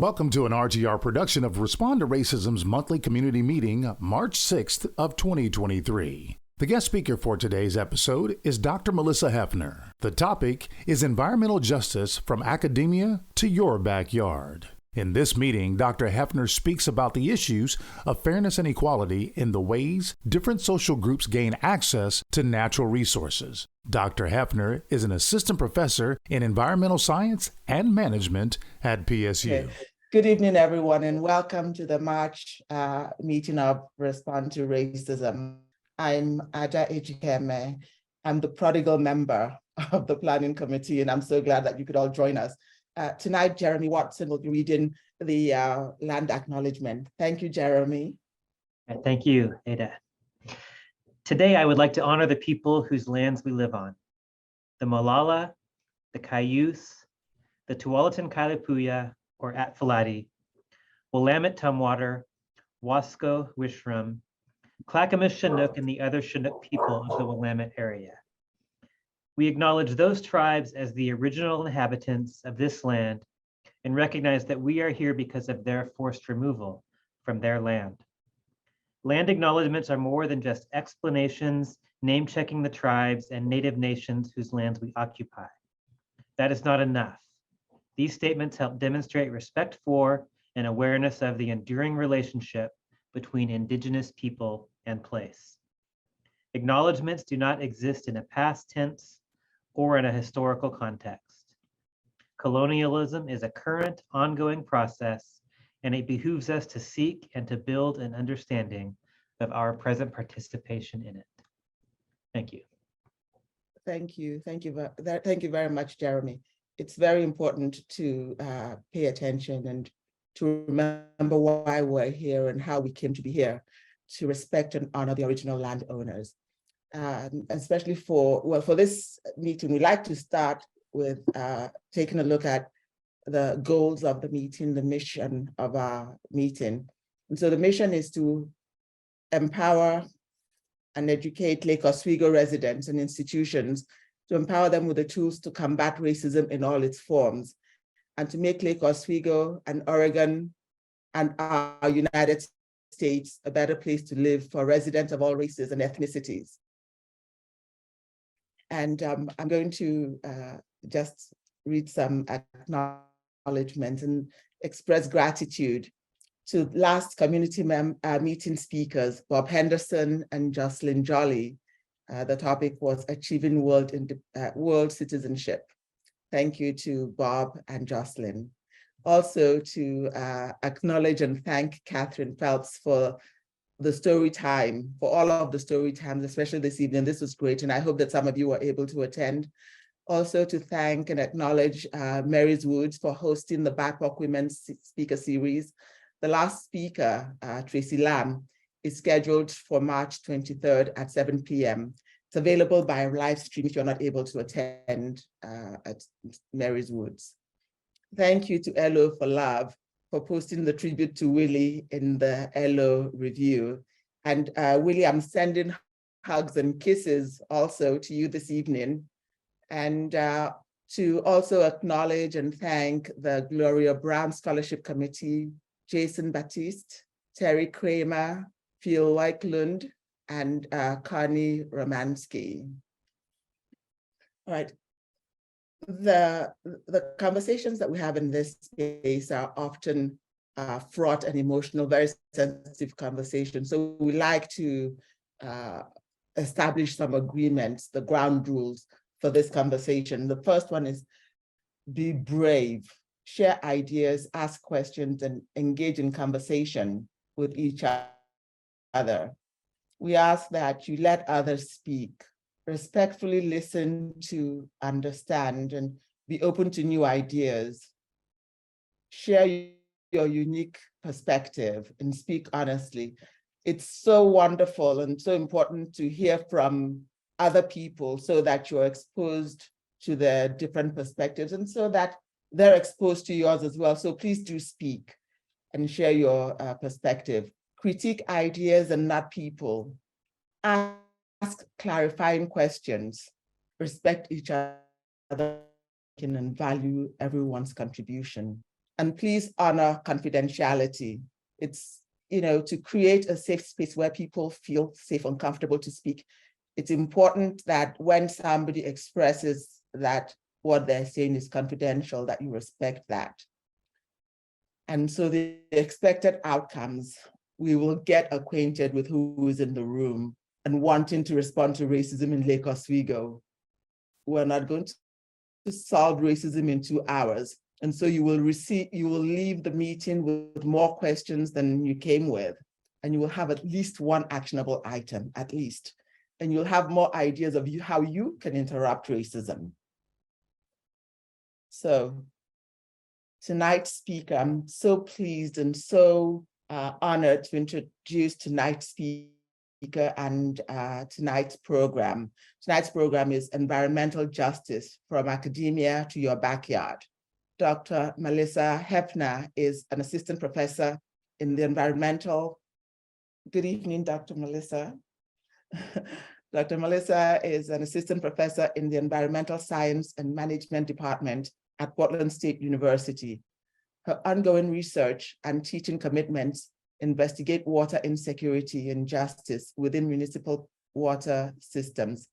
Welcome to an RTR production of Respond to Racism's monthly community meeting, March 6th of 2023. The guest speaker for today's episode is Dr. Melissa Hefner. The topic is environmental justice from academia to your backyard. In this meeting, Dr. Hefner speaks about the issues of fairness and equality in the ways different social groups gain access to natural resources. Dr. Hefner is an assistant professor in environmental science and management at PSU. Okay. Good evening, everyone, and welcome to the March meeting of Respond to Racism. I'm Ada Ejikeme. I'm the prodigal member of the planning committee, and I'm so glad that you could all join us. Tonight, Jeremy Watson will be reading the land acknowledgement. Thank you, Jeremy. Thank you, Ada. Today, I would like to honor the people whose lands we live on. The Molala, the Cayuse, the Tualatin Kailapuya, or Atfalati, Willamette Tumwater, Wasco Wishrum, Clackamas Chinook, and the other Chinook people of the Willamette area. We acknowledge those tribes as the original inhabitants of this land and recognize that we are here because of their forced removal from their land. Land acknowledgements are more than just explanations, name-checking the tribes and native nations whose lands we occupy. That is not enough. These statements help demonstrate respect for and awareness of the enduring relationship between Indigenous people and place. Acknowledgements do not exist in a past tense or in a historical context. Colonialism is a current, ongoing process, and it behooves us to seek and to build an understanding of our present participation in it. Thank you. Thank you. Thank you very much, Jeremy. It's very important to pay attention and to remember why we're here and how we came to be here, to respect and honor the original landowners. Especially for this meeting, we like to start with taking a look at the goals of the meeting, the mission of our meeting. And so the mission is to empower and educate Lake Oswego residents and institutions, to empower them with the tools to combat racism in all its forms, and to make Lake Oswego and Oregon and our United States a better place to live for residents of all races and ethnicities. And I'm going to just read some acknowledgements and express gratitude to last community meeting speakers, Bob Henderson and Jocelyn Jolly. The topic was Achieving World Citizenship. Thank you to Bob and Jocelyn. Also to acknowledge and thank Catherine Phelps for the story time, for all of the story times, especially this evening. This was great, and I hope that some of you were able to attend. Also to thank and acknowledge Mary's Woods for hosting the BIPOC Women's Speaker Series. The last speaker, Tracy Lamb, is scheduled for March 23rd at 7 p.m. It's available by live stream if you're not able to attend at Mary's Woods. Thank you to Elo for Love for posting the tribute to Willie in the Elo review. And Willie, I'm sending hugs and kisses also to you this evening. And to also acknowledge and thank the Gloria Brown Scholarship Committee, Jason Batiste, Terry Kramer, Phil Weiklund, and Connie Romansky. All right. The conversations that we have in this space are often fraught and emotional, very sensitive conversations. So we like to establish some agreements, the ground rules for this conversation. The first one is be brave, share ideas, ask questions, and engage in conversation with each other. We ask that you let others speak, respectfully listen to understand, and be open to new ideas. Share your unique perspective and speak honestly. It's so wonderful and so important to hear from other people so that you're exposed to their different perspectives and so that they're exposed to yours as well. So please do speak and share your perspective. Critique ideas and not people. Ask clarifying questions. Respect each other and value everyone's contribution. And please honor confidentiality. It's, to create a safe space where people feel safe and comfortable to speak. It's important that when somebody expresses that what they're saying is confidential, that you respect that. And so the expected outcomes, we will get acquainted with who is in the room and wanting to respond to racism in Lake Oswego. We're not going to solve racism in 2 hours. And so you will leave the meeting with more questions than you came with. And you will have at least one actionable item, at least. And you'll have more ideas of how you can interrupt racism. So tonight's speaker, I'm so pleased and so honored to introduce tonight's speaker and tonight's program. Tonight's program is Environmental Justice from Academia to Your Backyard. Dr. Melissa Hefner is an assistant professor in the environmental. Good evening, Dr. Melissa. Dr. Melissa is an assistant professor in the Environmental Science and Management Department at Portland State University. Her ongoing research and teaching commitments investigate water insecurity and justice within municipal water systems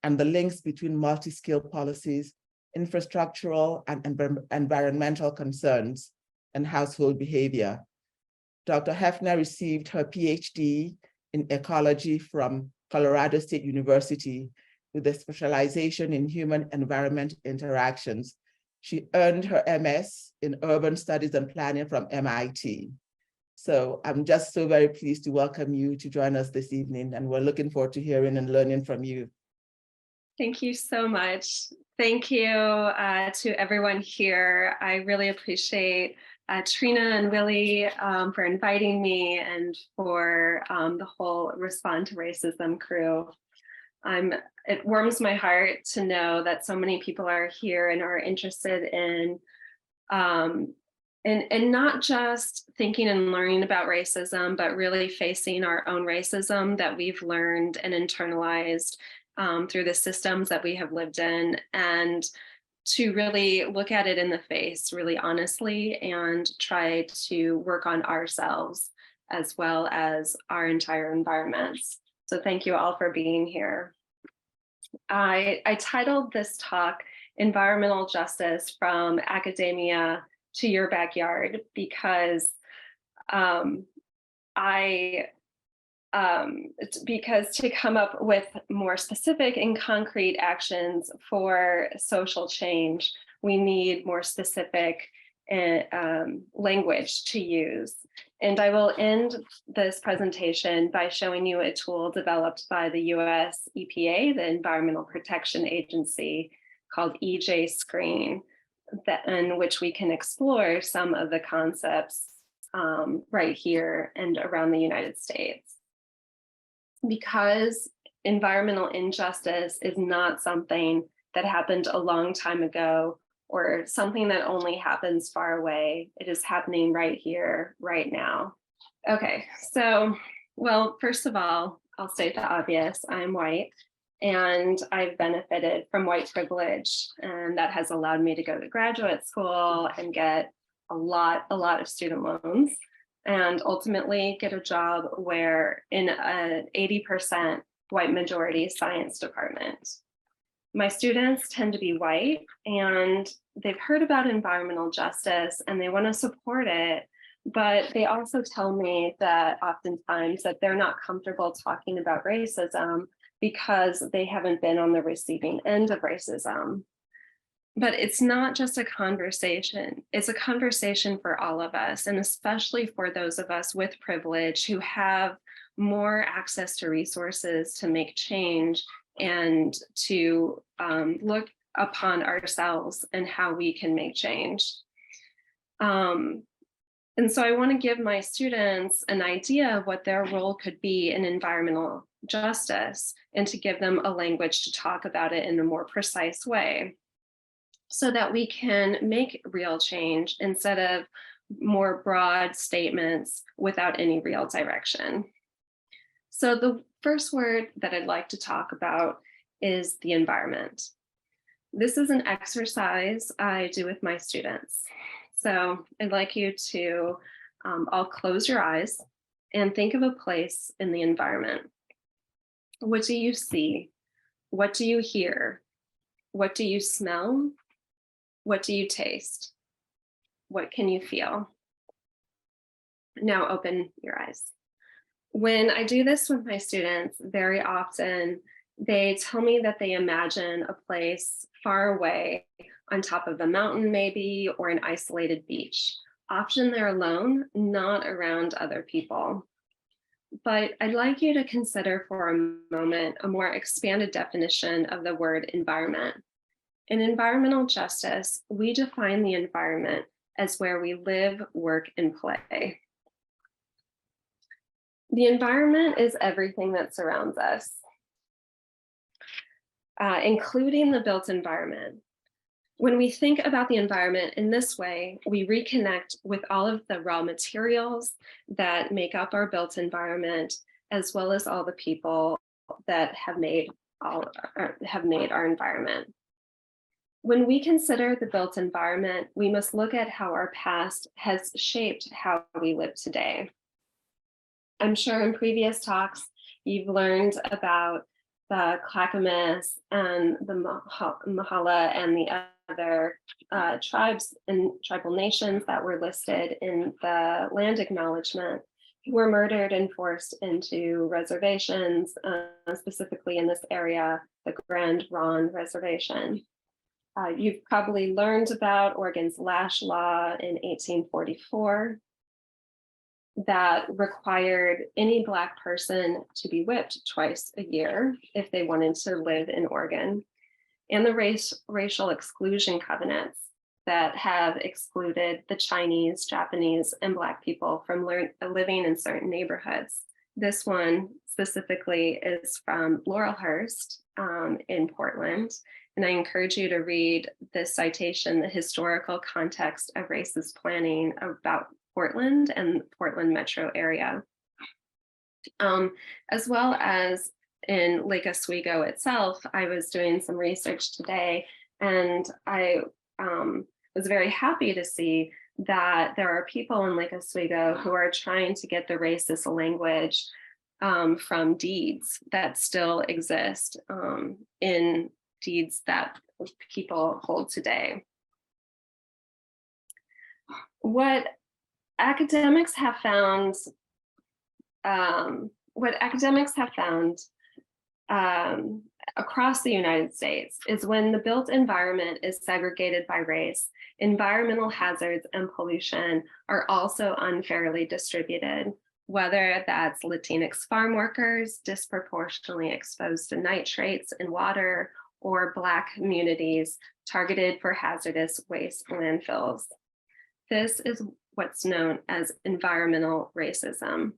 and the links between multi-scale policies, infrastructural and environmental concerns, and household behavior. Dr. Hefner received her PhD in ecology from Colorado State University with a specialization in human-environment interactions. She earned her MS in urban studies and planning from MIT. So I'm just so very pleased to welcome you to join us this evening, and we're looking forward to hearing and learning from you. Thank you so much. Thank you to everyone here. I really appreciate Trina and Willie for inviting me and for the whole Respond to Racism crew. It warms my heart to know that so many people are here and are interested in not just thinking and learning about racism, but really facing our own racism that we've learned and internalized through the systems that we have lived in, and to really look at it in the face really honestly and try to work on ourselves as well as our entire environments. So thank you all for being here. I titled this talk Environmental Justice from Academia to Your Backyard because because to come up with more specific and concrete actions for social change, we need more specific language to use. And I will end this presentation by showing you a tool developed by the US EPA, the Environmental Protection Agency, called EJ Screen, in which we can explore some of the concepts right here and around the United States. Because environmental injustice is not something that happened a long time ago or something that only happens far away. It is happening right here, right now. Okay, so, well, first of all, I'll state the obvious. I'm white and I've benefited from white privilege, and that has allowed me to go to graduate school and get a lot of student loans, and ultimately get a job where in an 80% white majority science department. My students tend to be white and they've heard about environmental justice and they want to support it, but they also tell me that oftentimes that they're not comfortable talking about racism because they haven't been on the receiving end of racism. But it's not just a conversation, it's a conversation for all of us, and especially for those of us with privilege who have more access to resources to make change and to look upon ourselves and how we can make change. And so I want to give my students an idea of what their role could be in environmental justice and to give them a language to talk about it in a more precise way, so that we can make real change instead of more broad statements without any real direction. So the first word that I'd like to talk about is the environment. This is an exercise I do with my students. So I'd like you to all close your eyes and think of a place in the environment. What do you see? What do you hear? What do you smell? What do you taste? What can you feel? Now open your eyes. When I do this with my students, very often they tell me that they imagine a place far away on top of a mountain maybe, or an isolated beach. Often they're alone, not around other people. But I'd like you to consider for a moment a more expanded definition of the word environment. In environmental justice, we define the environment as where we live, work, and play. The environment is everything that surrounds us, including the built environment. When we think about the environment in this way, we reconnect with all of the raw materials that make up our built environment, as well as all the people that have made our environment. When we consider the built environment, we must look at how our past has shaped how we live today. I'm sure in previous talks, you've learned about the Clackamas and the Mahala and the other tribes and tribal nations that were listed in the land acknowledgement, who were murdered and forced into reservations, specifically in this area, the Grand Ronde Reservation. You've probably learned about Oregon's Lash Law in 1844 that required any Black person to be whipped twice a year if they wanted to live in Oregon, and the racial exclusion covenants that have excluded the Chinese, Japanese, and Black people from living in certain neighborhoods. This one specifically is from Laurelhurst in Portland. And I encourage you to read this citation, The Historical Context of Racist Planning, about Portland and the Portland metro area, as well as in Lake Oswego itself. I was doing some research today, and I was very happy to see that there are people in Lake Oswego who are trying to get the racist language from deeds that still exist in deeds that people hold today. What academics have found across the United States is when the built environment is segregated by race, environmental hazards and pollution are also unfairly distributed, whether that's Latinx farm workers disproportionately exposed to nitrates in water, or Black communities targeted for hazardous waste landfills. This is what's known as environmental racism.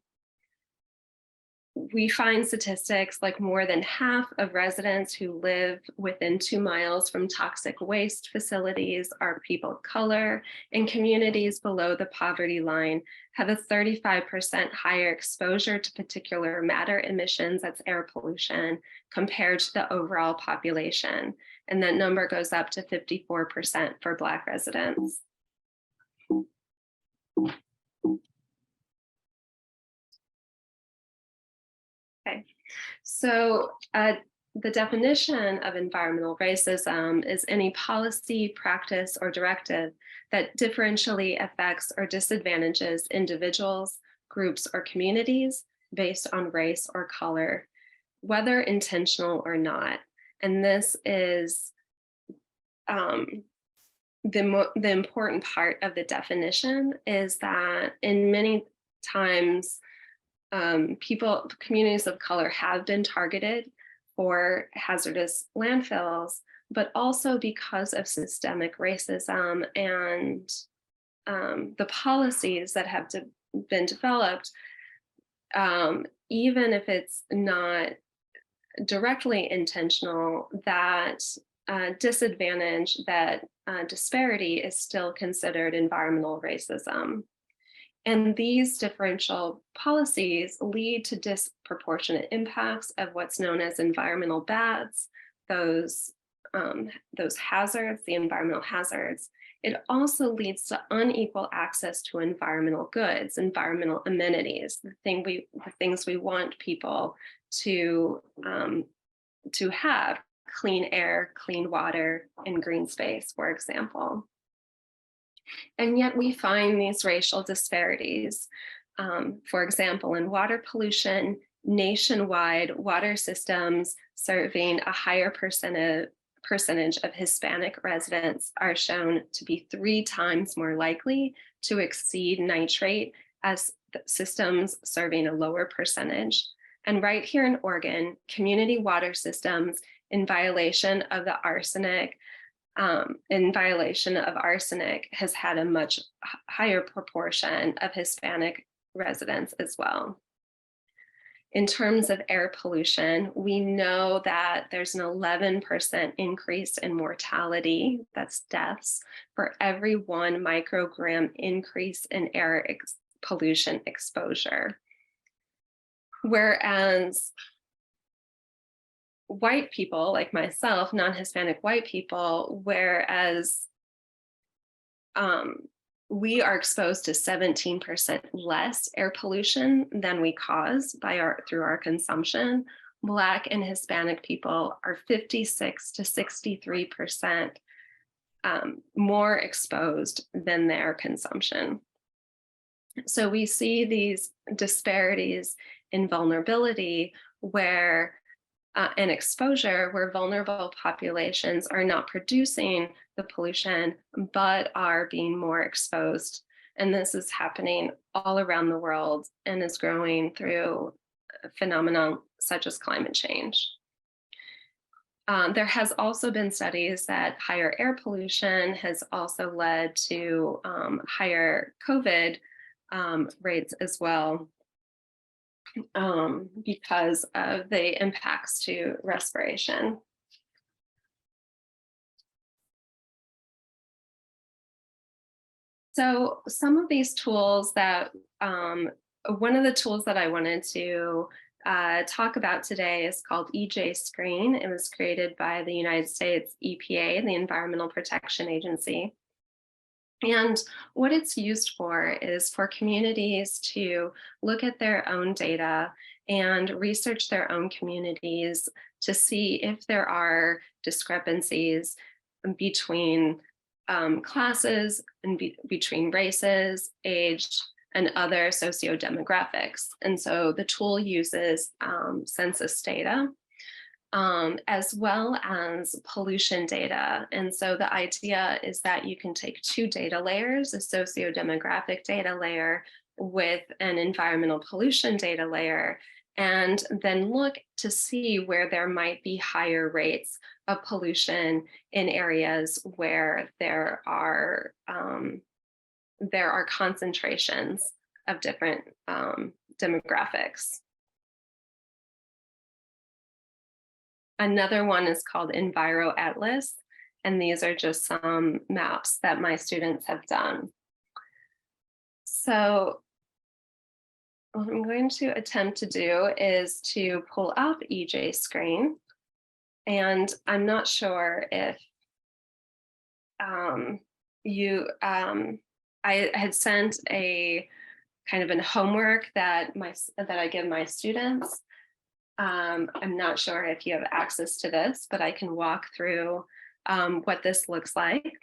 We find statistics like more than half of residents who live within 2 miles from toxic waste facilities are people of color, and communities below the poverty line have a 35% higher exposure to particulate matter emissions, that's air pollution, compared to the overall population. And that number goes up to 54% for Black residents. Okay, so the definition of environmental racism is any policy, practice, or directive that differentially affects or disadvantages individuals, groups, or communities based on race or color, whether intentional or not. And this is the important part of the definition, is that in many times, communities of color have been targeted for hazardous landfills, but also because of systemic racism and the policies that have been developed, even if it's not directly intentional, that disadvantage, that disparity is still considered environmental racism. And these differential policies lead to disproportionate impacts of what's known as environmental bads, those hazards, the environmental hazards, it also leads to unequal access to environmental goods, environmental amenities, the things we want people to have: clean air, clean water, and green space, for example. And yet we find these racial disparities. For example, in water pollution, nationwide water systems serving a higher percentage of Hispanic residents are shown to be 3 times more likely to exceed nitrate as systems serving a lower percentage. And right here in Oregon, community water systems in violation of arsenic has had a much higher proportion of Hispanic residents as well. In terms of air pollution, we know that there's an 11% increase in mortality, that's deaths, for every 1 microgram increase in air pollution exposure. Whereas white people like myself, non-Hispanic white people, we are exposed to 17% less air pollution than we cause through our consumption. Black and Hispanic people are 56 to 63% more exposed than their consumption. So we see these disparities in vulnerability and exposure, where vulnerable populations are not producing the pollution, but are being more exposed. And this is happening all around the world and is growing through phenomena such as climate change. There has also been studies that higher air pollution has also led to higher COVID rates as well, because of the impacts to respiration. So some of these tools that, one of the tools that I wanted to talk about today is called EJ Screen. It was created by the United States EPA, the Environmental Protection Agency. And what it's used for is for communities to look at their own data and research their own communities to see if there are discrepancies between classes and between races, age, and other sociodemographics. And so the tool uses census data, as well as pollution data. And so the idea is that you can take 2 data layers, a sociodemographic data layer with an environmental pollution data layer, and then look to see where there might be higher rates of pollution in areas where there are concentrations of different demographics. Another one is called EnviroAtlas, and these are just some maps that my students have done. So what I'm going to attempt to do is to pull up EJ Screen, and I'm not sure if I had sent a kind of a homework that I give my students. I'm not sure if you have access to this, but I can walk through what this looks like.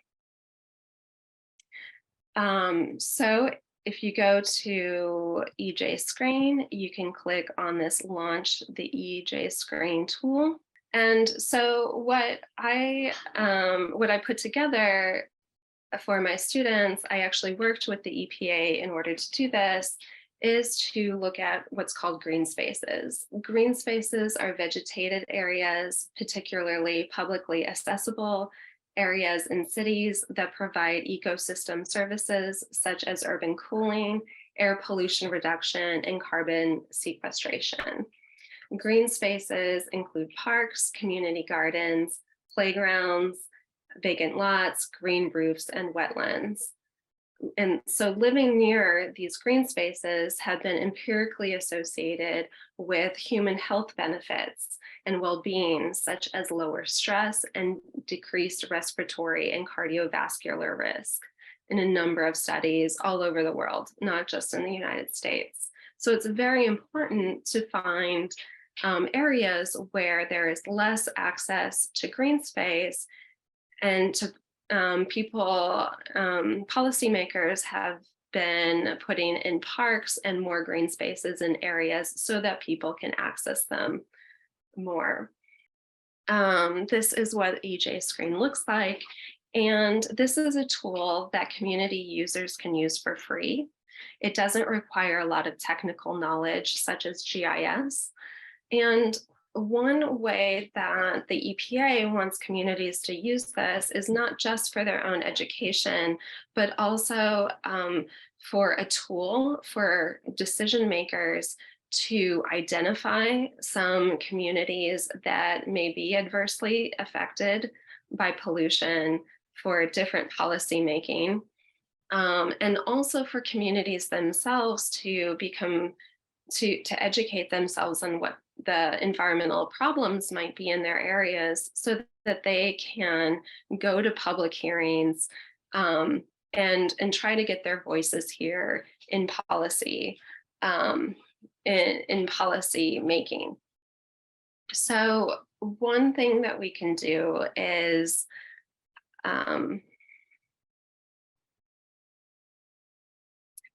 So if you go to EJ Screen, you can click on this Launch the EJ Screen tool. And so what I put together for my students, I actually worked with the EPA in order to do this, is to look at what's called green spaces. Green spaces are vegetated areas, particularly publicly accessible areas in cities that provide ecosystem services such as urban cooling, air pollution reduction, and carbon sequestration. Green spaces include parks, community gardens, playgrounds, vacant lots, green roofs, and wetlands. And so living near these green spaces have been empirically associated with human health benefits and well-being, such as lower stress and decreased respiratory and cardiovascular risk in a number of studies all over the world, not just in the United States. So it's very important to find areas where there is less access to green space, and to policymakers have been putting in parks and more green spaces in areas so that people can access them more. This is what EJ Screen looks like. And this is a tool that community users can use for free. It doesn't require a lot of technical knowledge, such as GIS. And one way that the EPA wants communities to use this is not just for their own education, but also for a tool for decision makers to identify some communities that may be adversely affected by pollution for different policy making, and also for communities themselves to educate themselves on what the environmental problems might be in their areas, so that they can go to public hearings and try to get their voices here in policy, in policy making. So one thing that we can do is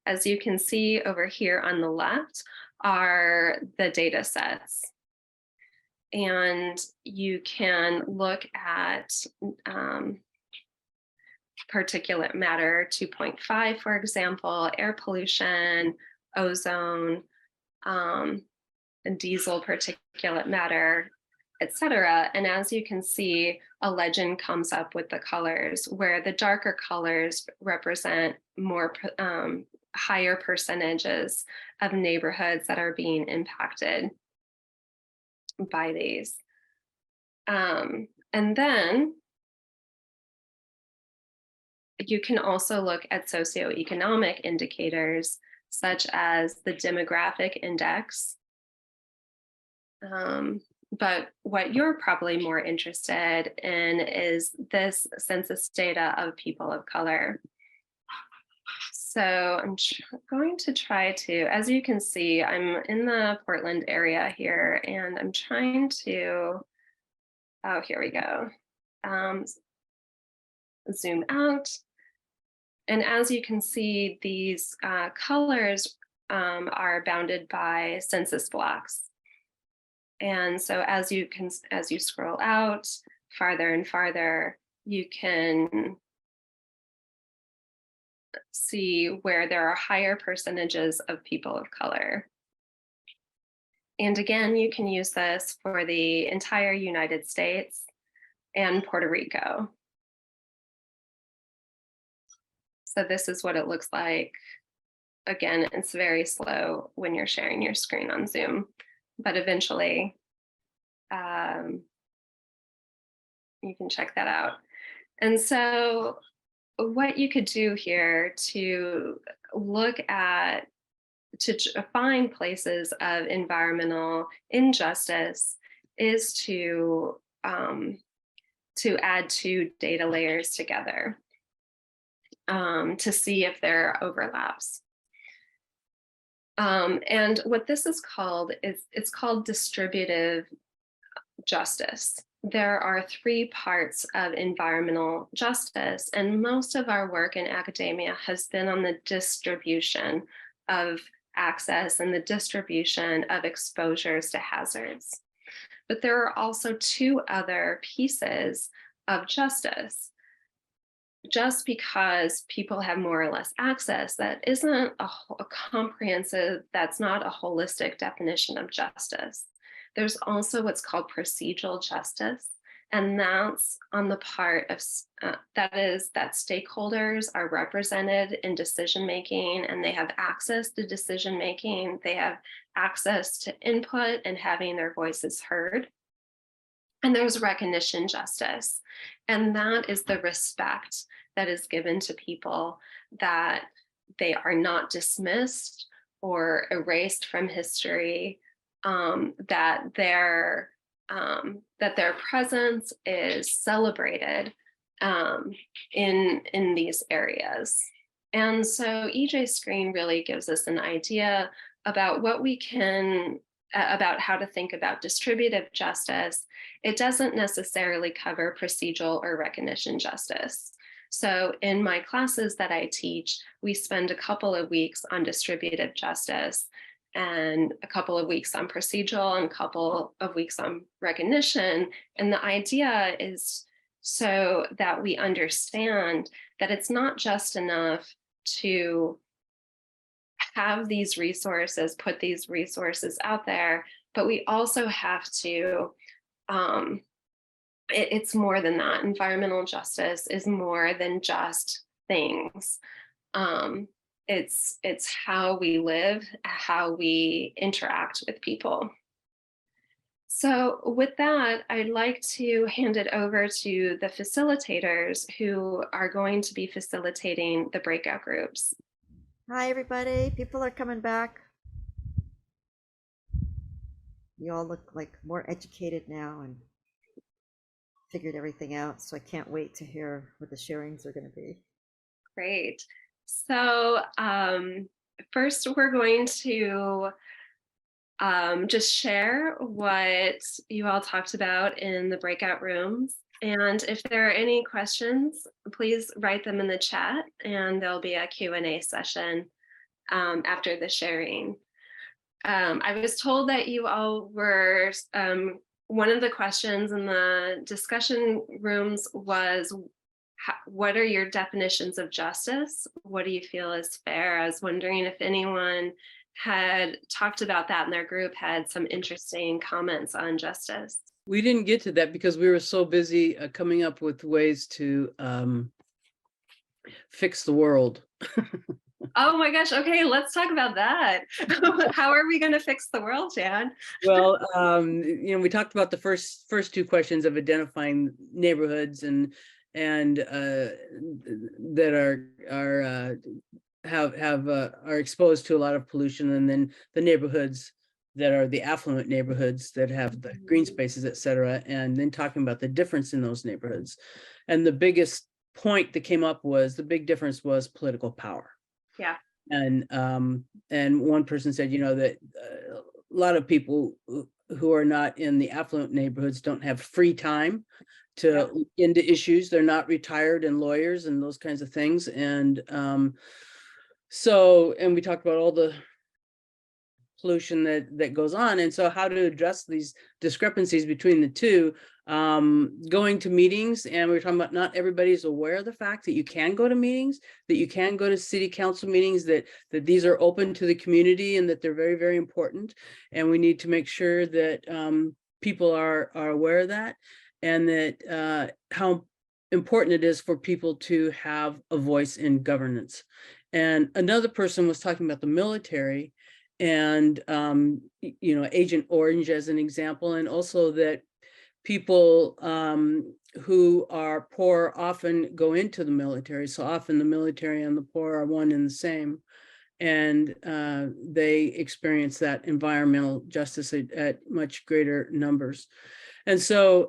as you can see over here on the left are the data sets. And you can look at particulate matter 2.5, for example, air pollution, ozone, diesel particulate matter, etc. And as you can see, a legend comes up with the colors, where the darker colors represent more higher percentages of neighborhoods that are being impacted by these. And then you can also look at socioeconomic indicators, such as the demographic index. But what you're probably more interested in is this census data of people of color. So I'm going to try to, as you can see, I'm in the Portland area here, and I'm trying to, oh, here we go. Zoom out. And as you can see, these colors are bounded by census blocks. And so as you scroll out farther and farther, you can see where there are higher percentages of people of color. And again, you can use this for the entire United States and Puerto Rico. So this is what it looks like. Again, it's very slow when you're sharing your screen on Zoom, but eventually you can check that out. And so what you could do here to look at, to find places of environmental injustice is to add two data layers together to see if there are overlaps. And what this is called it's called distributive justice. There are three parts of environmental justice, and most of our work in academia has been on the distribution of access and the distribution of exposures to hazards. But there are also two other pieces of justice. Just because people have more or less access, that isn't a comprehensive, that's not a holistic definition of justice. There's also what's called procedural justice, and that's on the part of, that is that stakeholders are represented in decision-making, and they have access to decision-making, they have access to input and having their voices heard. And there's recognition justice, and that is the respect that is given to people, that they are not dismissed or erased from history, that their presence is celebrated in these areas. And so EJ Screen really gives us an idea about about how to think about distributive justice. It doesn't necessarily cover procedural or recognition justice. So in my classes that I teach, we spend a couple of weeks on distributive justice and a couple of weeks on procedural and a couple of weeks on recognition. And the idea is so that we understand that it's not just enough to have these resources, put these resources out there, but we also have to, it's more than that. Environmental justice is more than just things. It's how we live, how we interact with people. So with that, I'd like to hand it over to the facilitators who are going to be facilitating the breakout groups. Hi, everybody. People are coming back. You all look like more educated now and figured everything out. So I can't wait to hear what the sharings are going to be. Great. So first, we're going to just share what you all talked about in the breakout rooms. And if there are any questions, please write them in the chat, and there'll be a Q&A session after the sharing. I was told that you all were, one of the questions in the discussion rooms was, what are your definitions of justice? What do you feel is fair? I was wondering if anyone had talked about that in their group, had some interesting comments on justice. We didn't get to that because we were so busy coming up with ways to fix the world. Oh my gosh, okay, let's talk about that. How are we going to fix the world, Jan? Well, we talked about the first two questions of identifying neighborhoods and that are exposed to a lot of pollution, and then the neighborhoods that are the affluent neighborhoods that have the green spaces, et cetera, and then talking about the difference in those neighborhoods. And the biggest point that came up was the big difference was political power. Yeah. And one person said, that a lot of people who are not in the affluent neighborhoods don't have free time to look into issues. They're not retired and lawyers and those kinds of things. And we talked about all the pollution that goes on. And so how to address these discrepancies between the two, going to meetings. And we were talking about not everybody's aware of the fact that you can go to meetings, that you can go to city council meetings, that these are open to the community and that they're very, very important. And we need to make sure that people are aware of that, and that how important it is for people to have a voice in governance. And another person was talking about the military and Agent Orange as an example, and also that people who are poor often go into the military. So often the military and the poor are one and the same, and they experience that environmental justice at much greater numbers. And so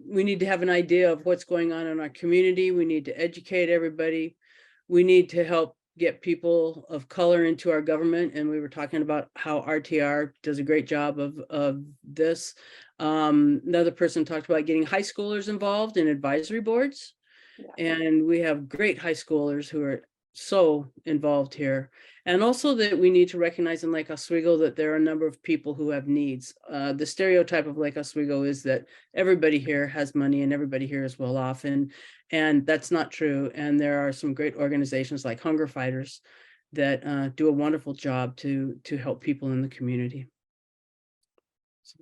we need to have an idea of what's going on in our community. We need to educate everybody. We need to help get people of color into our government. And we were talking about how RTR does a great job of this. Another person talked about getting high schoolers involved in advisory boards. Yeah. And we have great high schoolers who are so involved here. And also that we need to recognize in Lake Oswego that there are a number of people who have needs. The stereotype of Lake Oswego is that everybody here has money and everybody here is well off, and that's not true. And there are some great organizations like Hunger Fighters that do a wonderful job to help people in the community.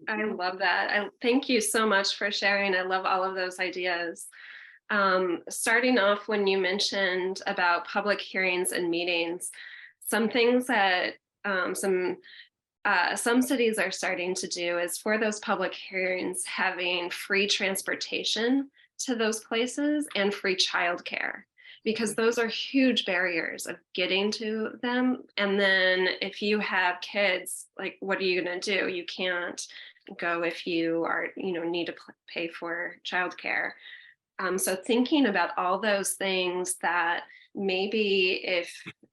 I love that. Thank you so much for sharing. I love all of those ideas. Starting off when you mentioned about public hearings and meetings, some things that some cities are starting to do is for those public hearings having free transportation to those places and free childcare, because those are huge barriers of getting to them. And then if you have kids, like, what are you going to do? You can't go if you are, need to pay for childcare. So thinking about all those things that maybe if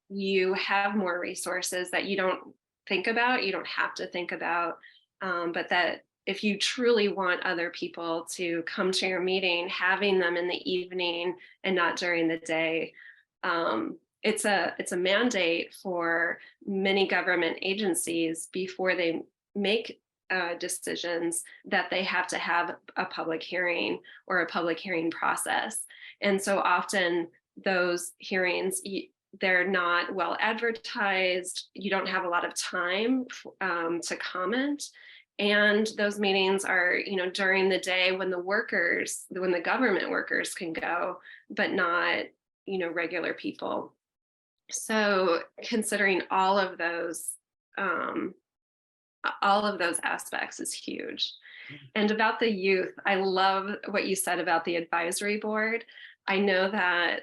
you have more resources that you don't think about, you don't have to think about, but that if you truly want other people to come to your meeting, having them in the evening and not during the day. It's a mandate for many government agencies before they make decisions that they have to have a public hearing or a public hearing process. And so often those hearings, they're not well advertised. You don't have a lot of time to comment. And those meetings are, during the day when the government workers can go, but not, regular people. So considering all of those aspects is huge. And about the youth, I love what you said about the advisory board. I know that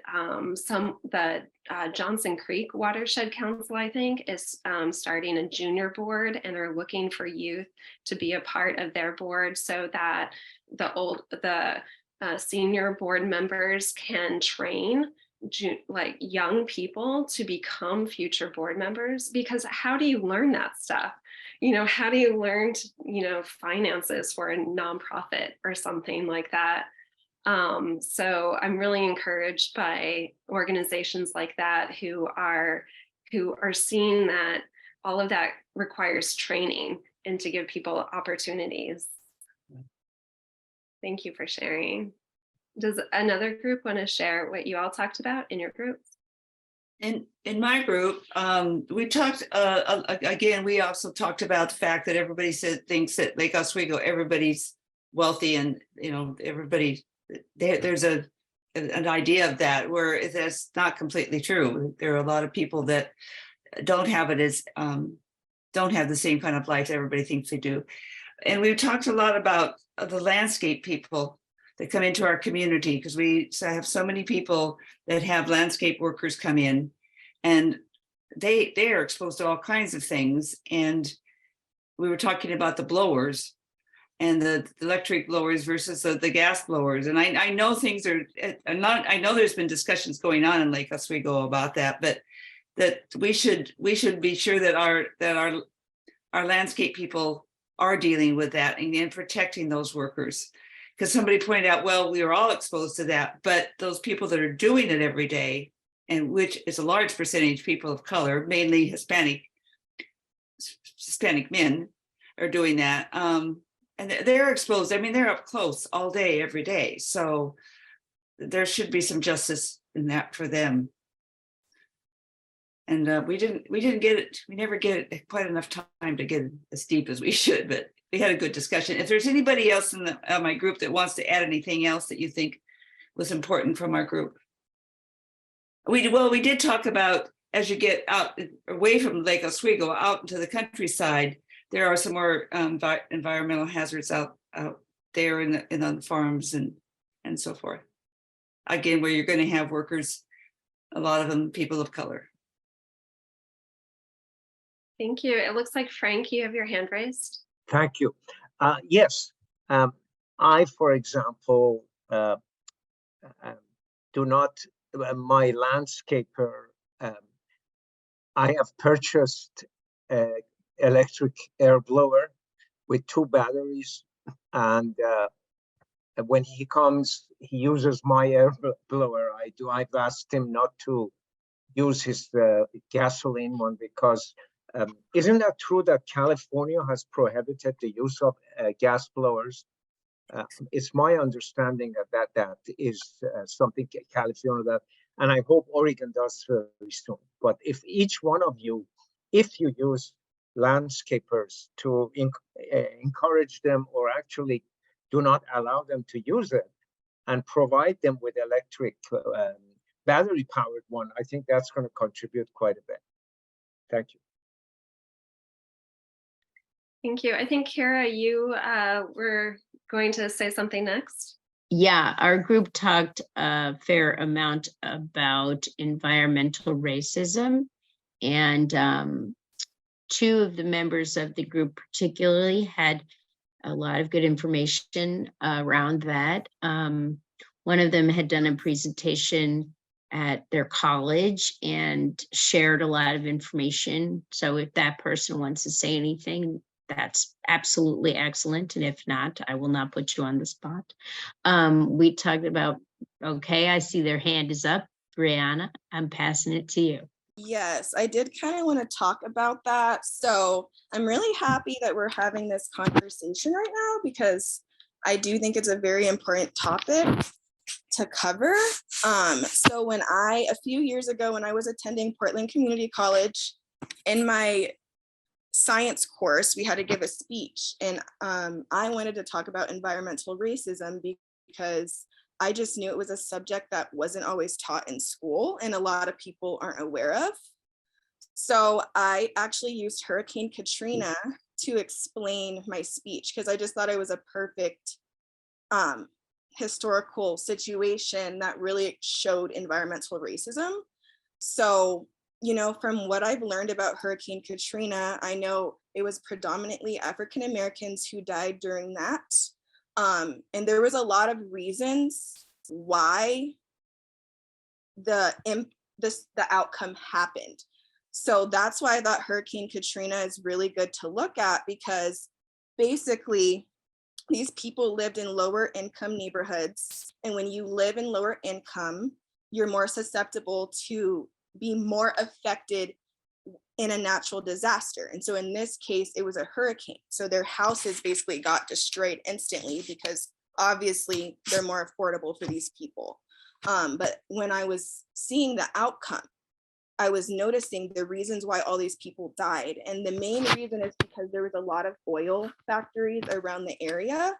Johnson Creek Watershed Council, I think, is starting a junior board and are looking for youth to be a part of their board so that the senior board members can train young people to become future board members. Because how do you learn that stuff? How do you learn, finances for a nonprofit or something like that? So I'm really encouraged by organizations like that who are seeing that all of that requires training and to give people opportunities. Thank you for sharing. Does another group want to share what you all talked about in your groups? In my group, we talked again. We also talked about the fact that everybody thinks that Lake Oswego, everybody's wealthy, and everybody. There's an idea of that where that's not completely true. There are a lot of people that don't have don't have the same kind of life that everybody thinks they do. And we've talked a lot about the landscape people that come into our community, because we have so many people that have landscape workers come in, and they are exposed to all kinds of things. And we were talking about the blowers and the electric blowers versus the gas blowers. And I know things are not, I know there's been discussions going on in Lake Oswego about that, but that we should be sure that our landscape people are dealing with that and protecting those workers. Because somebody pointed out, well, we are all exposed to that, but those people that are doing it every day, and which is a large percentage people of color, mainly Hispanic men are doing that. And they're exposed. I mean, they're up close all day, every day. So there should be some justice in that for them. And we didn't get it. We never get it quite enough time to get as deep as we should, but we had a good discussion. If there's anybody else in my group that wants to add anything else that you think was important from our group. We did talk about, as you get out away from Lake Oswego, out into the countryside, there are some more environmental hazards out there in the farms and so forth. Again, where you're going to have workers, a lot of them people of color. Thank you. It looks like Frank, you have your hand raised. Thank you. Yes, I, for example, do not, my landscaper, I have purchased an electric air blower with 2 batteries, and when he comes, he uses my air blower. I've asked him not to use his gasoline one, because isn't that true that California has prohibited the use of gas blowers? It's my understanding that is something California does, and I hope Oregon does very soon. But if each one of you, if you use landscapers to encourage them, or actually do not allow them to use it, and provide them with electric battery-powered one, I think that's going to contribute quite a bit. Thank you. Thank you. I think, Kara, you were going to say something next. Yeah, our group talked a fair amount about environmental racism, and two of the members of the group particularly had a lot of good information around that. One of them had done a presentation at their college and shared a lot of information. So if that person wants to say anything, that's absolutely excellent. And if not, I will not put you on the spot. We talked about, okay, I see their hand is up. Brianna, I'm passing it to you. Yes, I did kind of want to talk about that. So I'm really happy that we're having this conversation right now, because I do think it's a very important topic to cover. So a few years ago, when I was attending Portland Community College, in my science course, we had to give a speech, and I wanted to talk about environmental racism because I just knew it was a subject that wasn't always taught in school and a lot of people aren't aware of. So I actually used Hurricane Katrina to explain my speech, because I just thought it was a perfect historical situation that really showed environmental racism. So, you know, from what I've learned about Hurricane Katrina, I know it was predominantly African Americans who died during that. And there was a lot of reasons why the outcome happened. So that's why I thought Hurricane Katrina is really good to look at, because basically these people lived in lower income neighborhoods. And when you live in lower income, you're more susceptible to be more affected in a natural disaster. And so in this case, it was a hurricane. So their houses basically got destroyed instantly, because obviously they're more affordable for these people. But when I was seeing the outcome, I was noticing the reasons why all these people died. And the main reason is because there was a lot of oil factories around the area,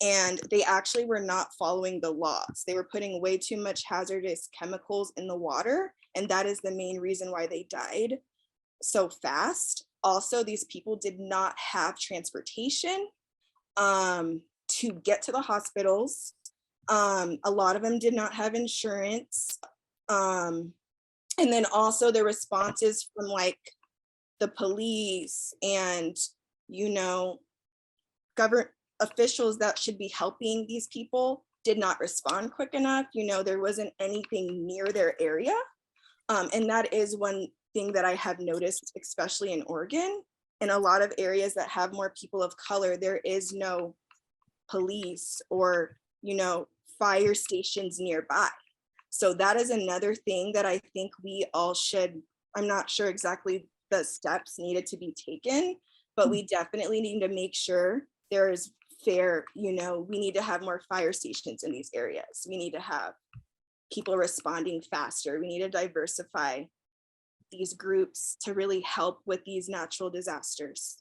and they actually were not following the laws. They were putting way too much hazardous chemicals in the water. And that is the main reason why they died so fast. Also, these people did not have transportation to get to the hospitals. A lot of them did not have insurance. And then also the responses from like the police and, you know, government officials that should be helping these people did not respond quick enough. You know, there wasn't anything near their area. And that is one thing that I have noticed, especially in Oregon. In a lot of areas that have more people of color, there is no police or, you know, fire stations nearby. So that is another thing that I think we all should, I'm not sure exactly the steps needed to be taken, but we definitely need to make sure there is fair, you know, we need to have more fire stations in these areas. We need to have people responding faster. We need to diversify these groups to really help with these natural disasters.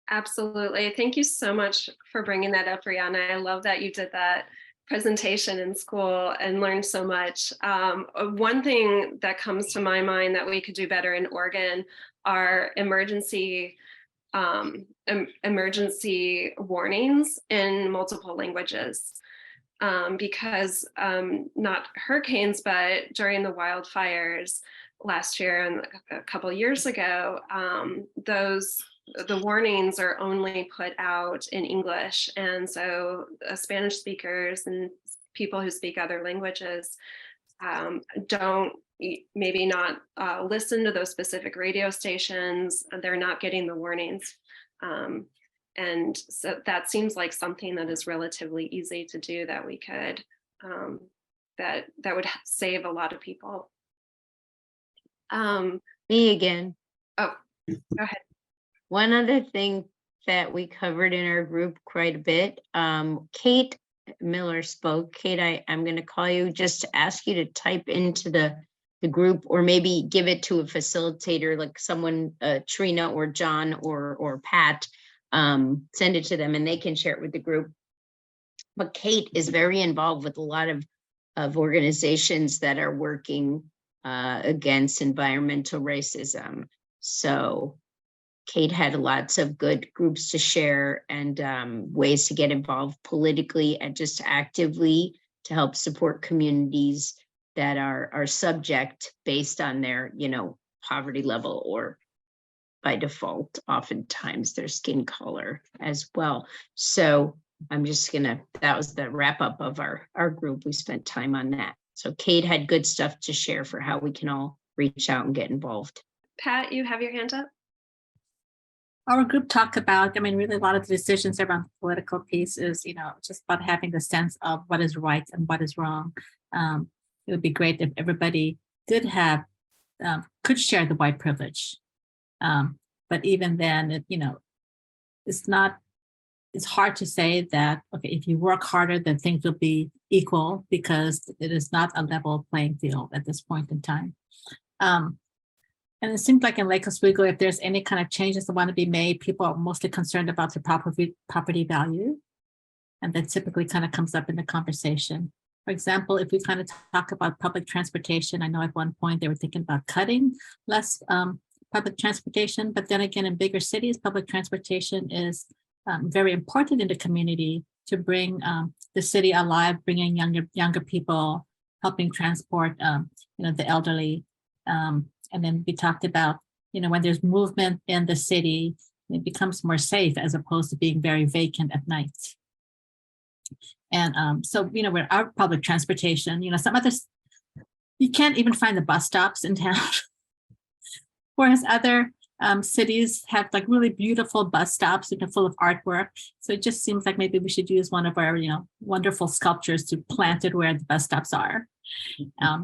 Absolutely. Thank you so much for bringing that up, Brianna. I love that you did that presentation in school and learned so much. One thing that comes to my mind that we could do better in Oregon are emergency warnings in multiple languages. Because not hurricanes, but during the wildfires last year and a couple of years ago, the warnings are only put out in English. And so Spanish speakers and people who speak other languages don't maybe not listen to those specific radio stations. They're not getting the warnings. And so that seems like something that is relatively easy to do that we could, that would save a lot of people. Me again. Oh, go ahead. One other thing that we covered in our group quite a bit, Kate Miller spoke. Kate, I'm going to call you just to ask you to type into the group, or maybe give it to a facilitator, like someone, Trina or John or Pat, send it to them and they can share it with the group. But Kate is very involved with a lot of organizations that are working against environmental racism. So Kate had lots of good groups to share and ways to get involved politically and just actively to help support communities that are subject based on their, poverty level or by default, oftentimes their skin color as well. So I'm just that was the wrap up of our group. We spent time on that. So Kate had good stuff to share for how we can all reach out and get involved. Pat, you have your hand up. Our group talked about, really a lot of the decisions around the political piece is, just about having the sense of what is right and what is wrong. It would be great if everybody did have, could share the white privilege. But even then, it's hard to say that, okay, if you work harder, then things will be equal, because it is not a level playing field at this point in time. And it seems like in Lake Oswego, if there's any kind of changes that want to be made, people are mostly concerned about the property value. And that typically kind of comes up in the conversation. For example, if we kind of talk about public transportation, I know at one point they were thinking about cutting less public transportation, but then again, in bigger cities, public transportation is very important in the community to bring the city alive, bringing younger people, helping transport, the elderly. And then we talked about, when there's movement in the city, it becomes more safe as opposed to being very vacant at night. And so, with our public transportation, some others, you can't even find the bus stops in town. Whereas other cities have like really beautiful bus stops, full of artwork. So it just seems like maybe we should use one of our, wonderful sculptures to plant it where the bus stops are.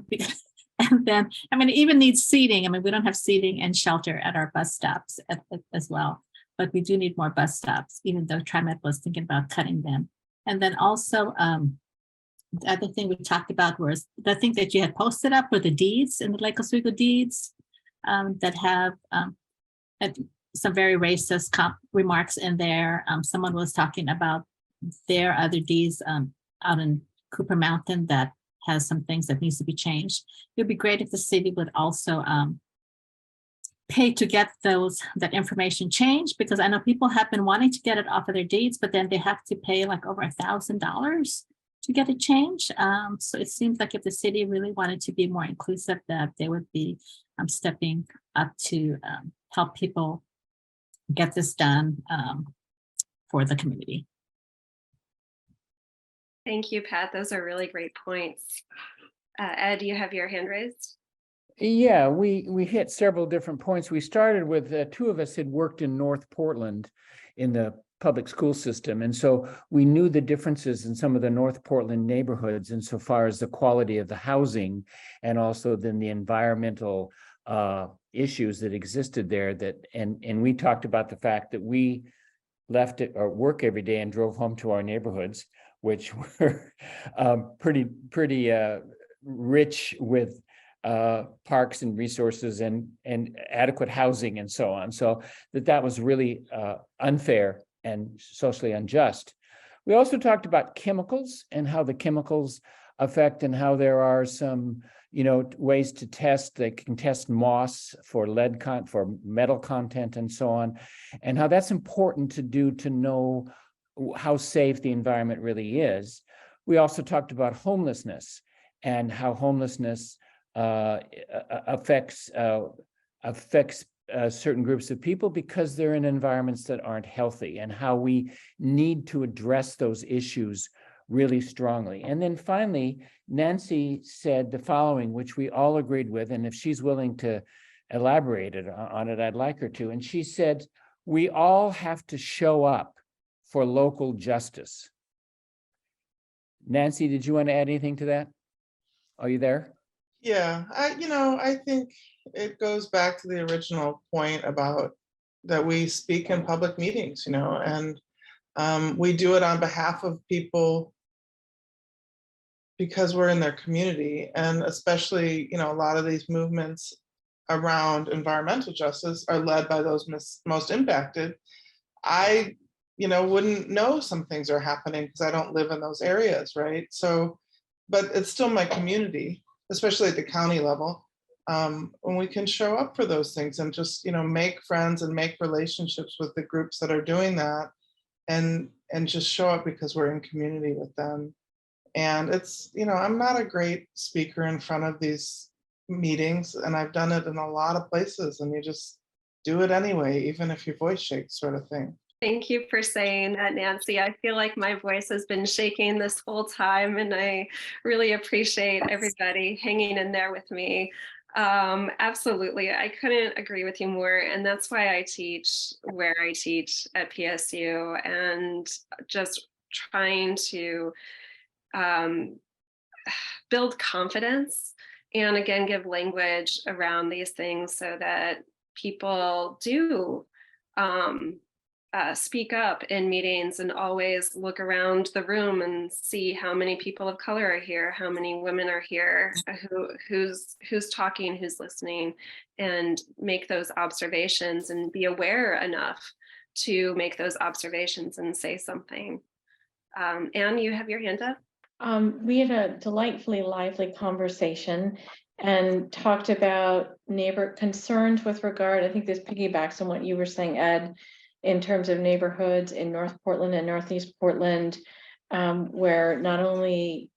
Because, and then, it even needs seating. We don't have seating and shelter at our bus stops as well, but we do need more bus stops, even though TriMet was thinking about cutting them. And then also, the other thing we talked about was the thing that you had posted up were the deeds in the Lake Oswego deeds that have some very racist remarks in there. Someone was talking about their other deeds out in Cooper Mountain that has some things that needs to be changed. It would be great if the city would also pay to get that information changed, because I know people have been wanting to get it off of their deeds, but then they have to pay like over $1,000 to get it changed. So it seems like if the city really wanted to be more inclusive, that they would be stepping up to help people get this done for the community. Thank you, Pat. Those are really great points. Ed, you have your hand raised. Yeah, we hit several different points. We started with two of us had worked in North Portland in the public school system. And so we knew the differences in some of the North Portland neighborhoods insofar as the quality of the housing and also then the environmental issues that existed there. And we talked about the fact that we left at our work every day and drove home to our neighborhoods, which were pretty rich with parks and resources and adequate housing and so on. So that was really unfair and socially unjust. We also talked about chemicals and how the chemicals affect and how there are some, ways to test. They can test moss for lead for metal content and so on, and how that's important to do to know how safe the environment really is. We also talked about homelessness and how homelessness affects certain groups of people because they're in environments that aren't healthy, and how we need to address those issues really strongly. And then finally, Nancy said the following, which we all agreed with, and if she's willing to elaborate on it, I'd like her to. And she said, we all have to show up for local justice. Nancy, did you want to add anything to that? Are you there? Yeah, I think it goes back to the original point about that we speak in public meetings, and we do it on behalf of people because we're in their community. And especially, a lot of these movements around environmental justice are led by those most impacted. I, wouldn't know some things are happening because I don't live in those areas, right? So, but it's still my community, especially at the county level. when we can show up for those things and just, make friends and make relationships with the groups that are doing that, and just show up because we're in community with them. And it's, I'm not a great speaker in front of these meetings, and I've done it in a lot of places, and you just do it anyway, even if your voice shakes, sort of thing. Thank you for saying that, Nancy. I feel like my voice has been shaking this whole time, and I really appreciate everybody hanging in there with me. Absolutely. I couldn't agree with you more. And that's why I teach where I teach at PSU, and just trying to build confidence and again, give language around these things so that people do speak up in meetings, and always look around the room and see how many people of color are here, how many women are here, who's talking, who's listening, and make those observations and be aware enough to make those observations and say something. Anne, you have your hand up. We had a delightfully lively conversation and talked about neighbor concerns with regard, I think this piggybacks on what you were saying, Ed, in terms of neighborhoods in North Portland and Northeast Portland, where not only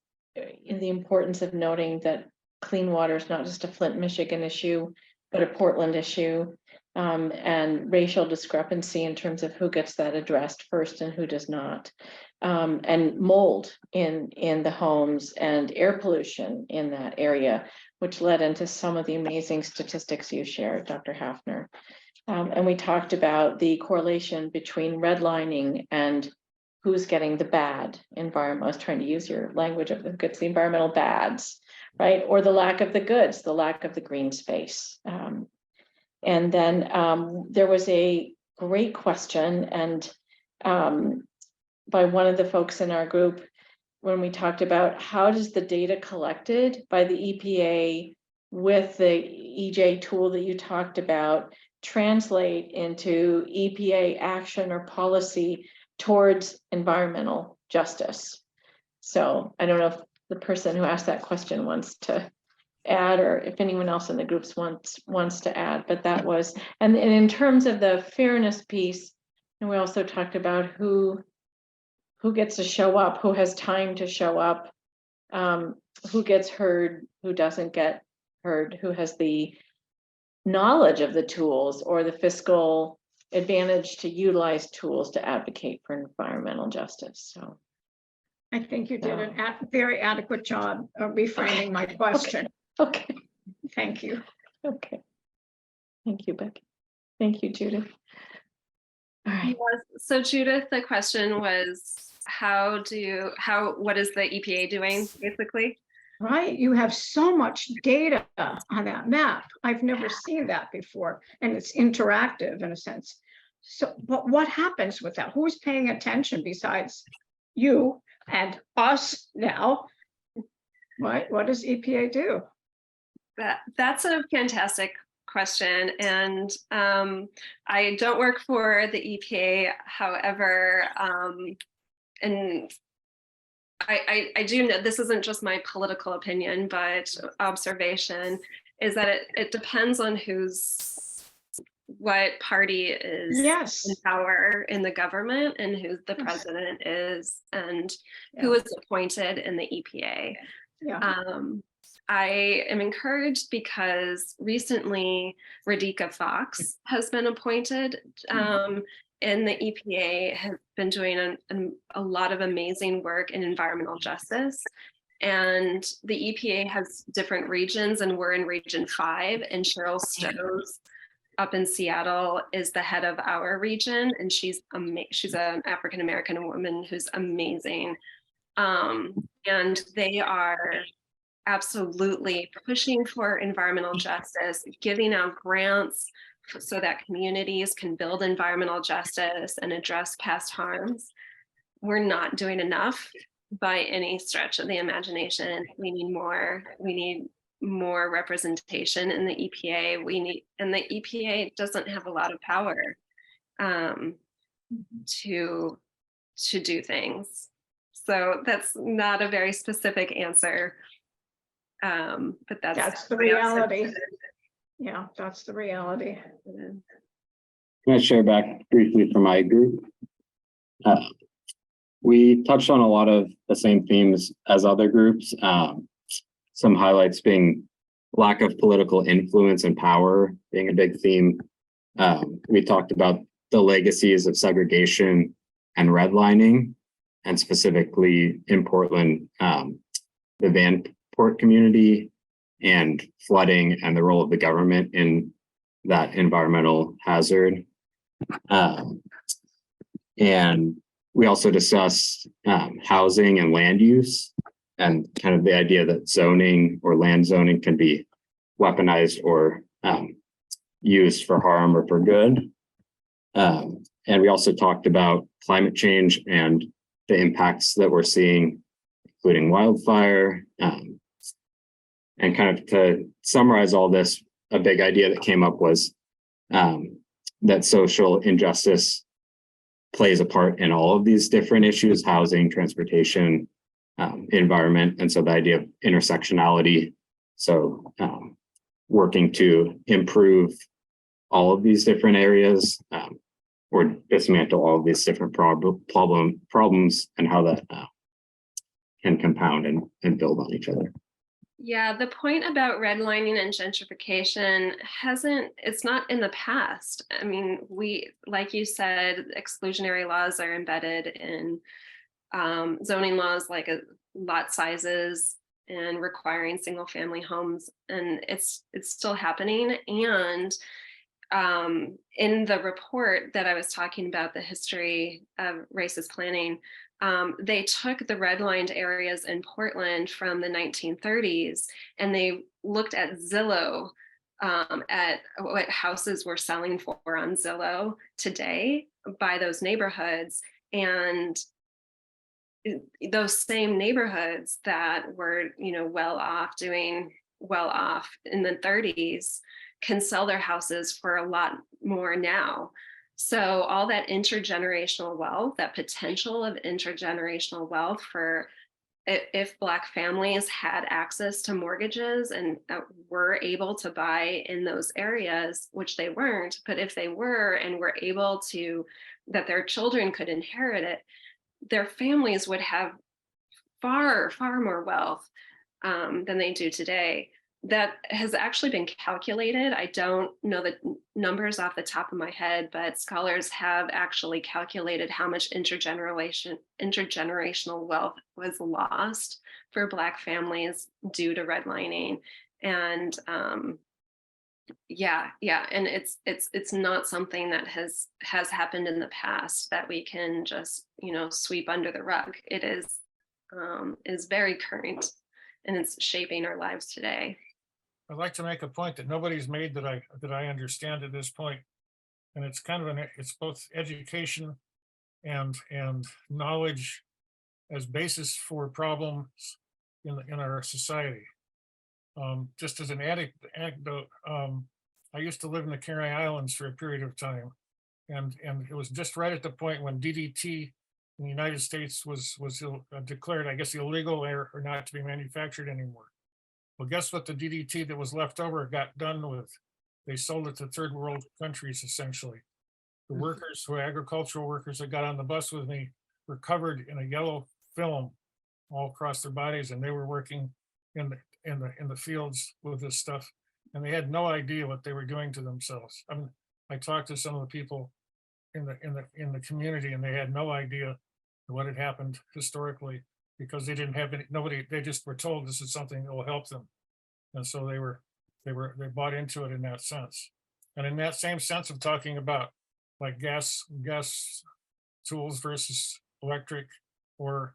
in the importance of noting that clean water is not just a Flint, Michigan issue, but a Portland issue, and racial discrepancy in terms of who gets that addressed first and who does not, and mold in the homes and air pollution in that area, which led into some of the amazing statistics you shared, Dr. Hafner. And we talked about the correlation between redlining and who's getting the bad environment. I was trying to use your language of the goods, the environmental bads, right? Or the lack of the goods, the lack of the green space. And then there was a great question, and by one of the folks in our group, when we talked about how does the data collected by the EPA with the EJ tool that you talked about translate into EPA action or policy towards environmental justice. So I don't know if the person who asked that question wants to add, or if anyone else in the groups wants to add, but that was, and in terms of the fairness piece, and we also talked about who gets to show up, who has time to show up, who gets heard, who doesn't get heard, who has the knowledge of the tools or the fiscal advantage to utilize tools to advocate for environmental justice. So I think you did a very adequate job of reframing my question. Okay. Thank you. Okay. Thank you, Becky. Thank you, Judith. All right. So Judith, the question was, what is the EPA doing, basically? Right, you have so much data on that map. I've never seen that before, and it's interactive in a sense. So, but what happens with that? Who's paying attention besides you and us now? Right, what does EPA do? That's a fantastic question, and I don't work for the EPA. However, and I do know this isn't just my political opinion, but observation is that it depends on what party is in power in the government, and who the president is, and who is appointed in the EPA. I am encouraged because recently Radhika Fox has been appointed, and the EPA has been doing a lot of amazing work in environmental justice. And the EPA has different regions, and we're in Region 5, and Cheryl Stowe's up in Seattle is the head of our region, and she's an African-American woman who's amazing. And they are absolutely pushing for environmental justice, giving out grants so that communities can build environmental justice and address past harms. We're not doing enough by any stretch of the imagination. We need more. We need more representation in the EPA. And the EPA doesn't have a lot of power to do things. So that's not a very specific answer. But That's the we also- reality. Yeah, that's the reality. Can I share back briefly from my group? We touched on a lot of the same themes as other groups. Some highlights being lack of political influence and power being a big theme. We talked about the legacies of segregation and redlining, and specifically in Portland, the Vanport community and flooding and the role of the government in that environmental hazard. And we also discussed housing and land use, and kind of the idea that zoning or land zoning can be weaponized or used for harm or for good. And we also talked about climate change and the impacts that we're seeing, including wildfire. And kind of to summarize all this, a big idea that came up was that social injustice plays a part in all of these different issues: housing, transportation, environment. And so the idea of intersectionality, so working to improve all of these different areas, or dismantle all of these different problems, and how that can compound and build on each other. Yeah, the point about redlining and gentrification it's not in the past. I mean, like you said, exclusionary laws are embedded in zoning laws, like lot sizes and requiring single family homes, and it's still happening. And in the report that I was talking about, the history of racist planning, they took the redlined areas in Portland from the 1930s, and they looked at Zillow, at what houses were selling for on Zillow today by those neighborhoods. And those same neighborhoods that were, doing well off in the 30s can sell their houses for a lot more now. So all that intergenerational wealth, that potential of intergenerational wealth for if Black families had access to mortgages and were able to buy in those areas, which they weren't, but if they were and were able to, that their children could inherit it, their families would have far, far more wealth than they do today. That has actually been calculated. I don't know the numbers off the top of my head, but scholars have actually calculated how much intergenerational wealth was lost for Black families due to redlining. And and it's not something that has happened in the past that we can just sweep under the rug. It is very current, and it's shaping our lives today. I'd like to make a point that nobody's made that I understand at this point, and it's kind of it's both education and knowledge as basis for problems in our society. Just as an anecdote, I used to live in the Canary Islands for a period of time, and it was just right at the point when DDT in the United States was declared, I guess, illegal or not to be manufactured anymore. Well, guess what the DDT that was left over got done with? They sold it to third world countries, essentially. The workers, who are agricultural workers that got on the bus with me, were covered in a yellow film all across their bodies, and they were working in the fields with this stuff, and they had no idea what they were doing to themselves. I mean, I talked to some of the people in the community, and they had no idea what had happened historically, because they didn't have they just were told this is something that will help them. And so they bought into it in that sense. And in that same sense of talking about like gas tools versus electric, or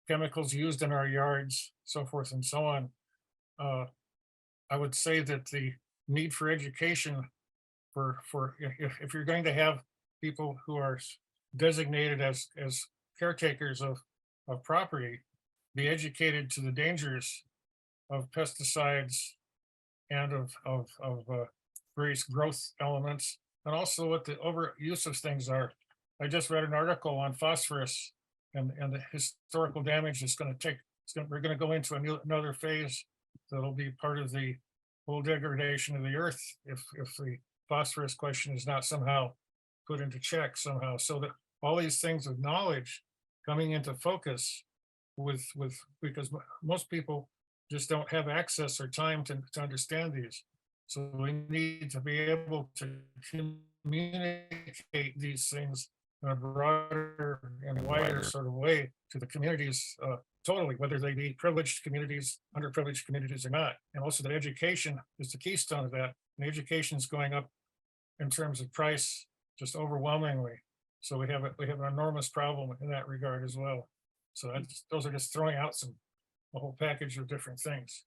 chemicals used in our yards, so forth and so on, I would say that the need for education if you're going to have people who are designated as caretakers of property, be educated to the dangers of pesticides and of various growth elements, and also what the overuse of things are. I just read an article on phosphorus and the historical damage it's going to take. We're going to go into another phase that'll be part of the whole degradation of the earth if the phosphorus question is not somehow put into check somehow. So that all these things of knowledge coming into focus because most people just don't have access or time to understand these. So we need to be able to communicate these things in a broader and wider sort of way to the communities totally, whether they be privileged communities, underprivileged communities or not. And also that education is the keystone of that. And education is going up in terms of price just overwhelmingly. So we have an enormous problem in that regard as well. So those are just throwing out a whole package of different things.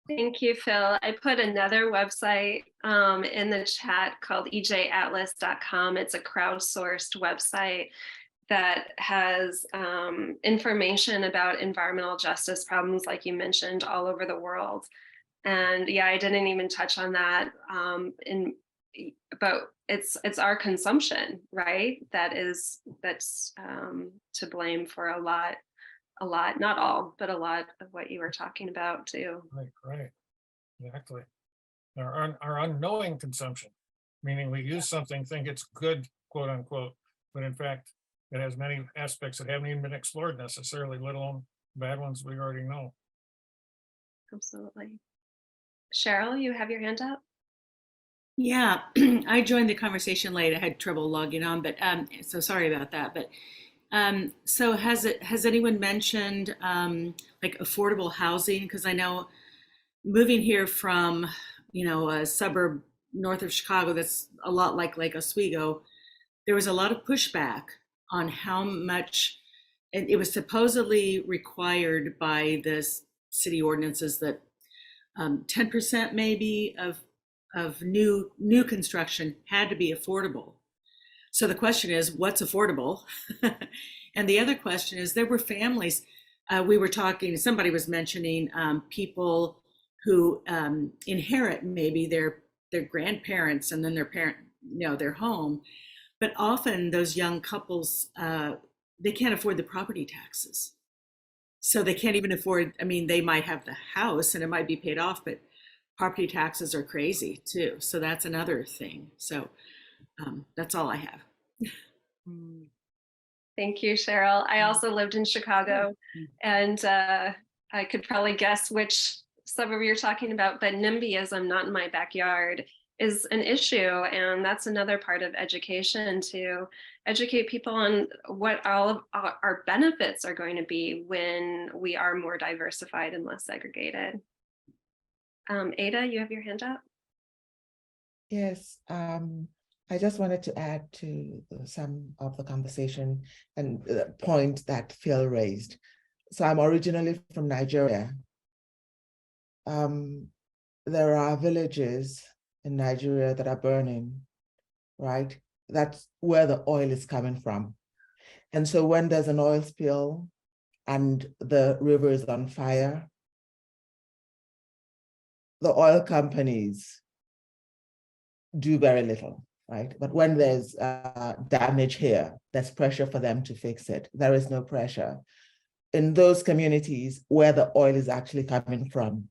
Thank you, Phil. I put another website in the chat called ejatlas.com. It's a crowdsourced website that has information about environmental justice problems, like you mentioned, all over the world. And yeah, I didn't even touch on that. But it's our consumption, right? That's to blame for a lot, not all, but a lot of what you were talking about too. Right, exactly. Our unknowing consumption, meaning we use something, think it's good, quote unquote, but in fact, it has many aspects that haven't even been explored necessarily, let alone bad ones we already know. Absolutely. Cheryl, you have your hand up? Yeah, I joined the conversation late. I had trouble logging on, but so sorry about that. But so has anyone mentioned like affordable housing? Because I know moving here from a suburb north of Chicago that's a lot like Lake Oswego, there was a lot of pushback on how much, and it was supposedly required by the city ordinances that 10% maybe of new construction had to be affordable. So the question is, what's affordable? And the other question is, there were families, we were talking, somebody was mentioning people who inherit maybe their grandparents and then their home, but often those young couples, they can't afford the property taxes. So they can't even afford, they might have the house and it might be paid off, but property taxes are crazy too. So that's another thing. So that's all I have. Thank you, Cheryl. I also lived in Chicago, and I could probably guess which suburb you're talking about, but NIMBYism, not in my backyard, is an issue. And that's another part of education, to educate people on what all of our benefits are going to be when we are more diversified and less segregated. Ada, you have your hand up? Yes, I just wanted to add to some of the conversation and the point that Phil raised. So I'm originally from Nigeria. There are villages in Nigeria that are burning, right? That's where the oil is coming from. And so when there's an oil spill and the river is on fire, the oil companies do very little, right? But when there's damage here, there's pressure for them to fix it. There is no pressure. In those communities where the oil is actually coming from,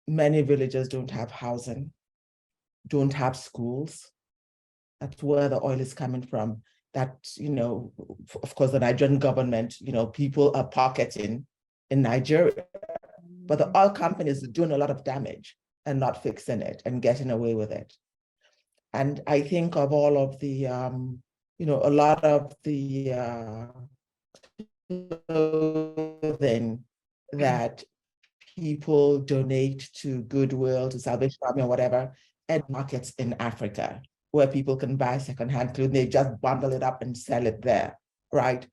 many villages don't have housing, don't have schools. That's where the oil is coming from. That, of course, the Nigerian government, people are pocketing in Nigeria, but the oil companies are doing a lot of damage and not fixing it and getting away with it. And I think of all of the, a lot of the clothing that people donate to Goodwill, to Salvation Army or whatever, and markets in Africa where people can buy secondhand clothing. They just bundle it up and sell it there, right?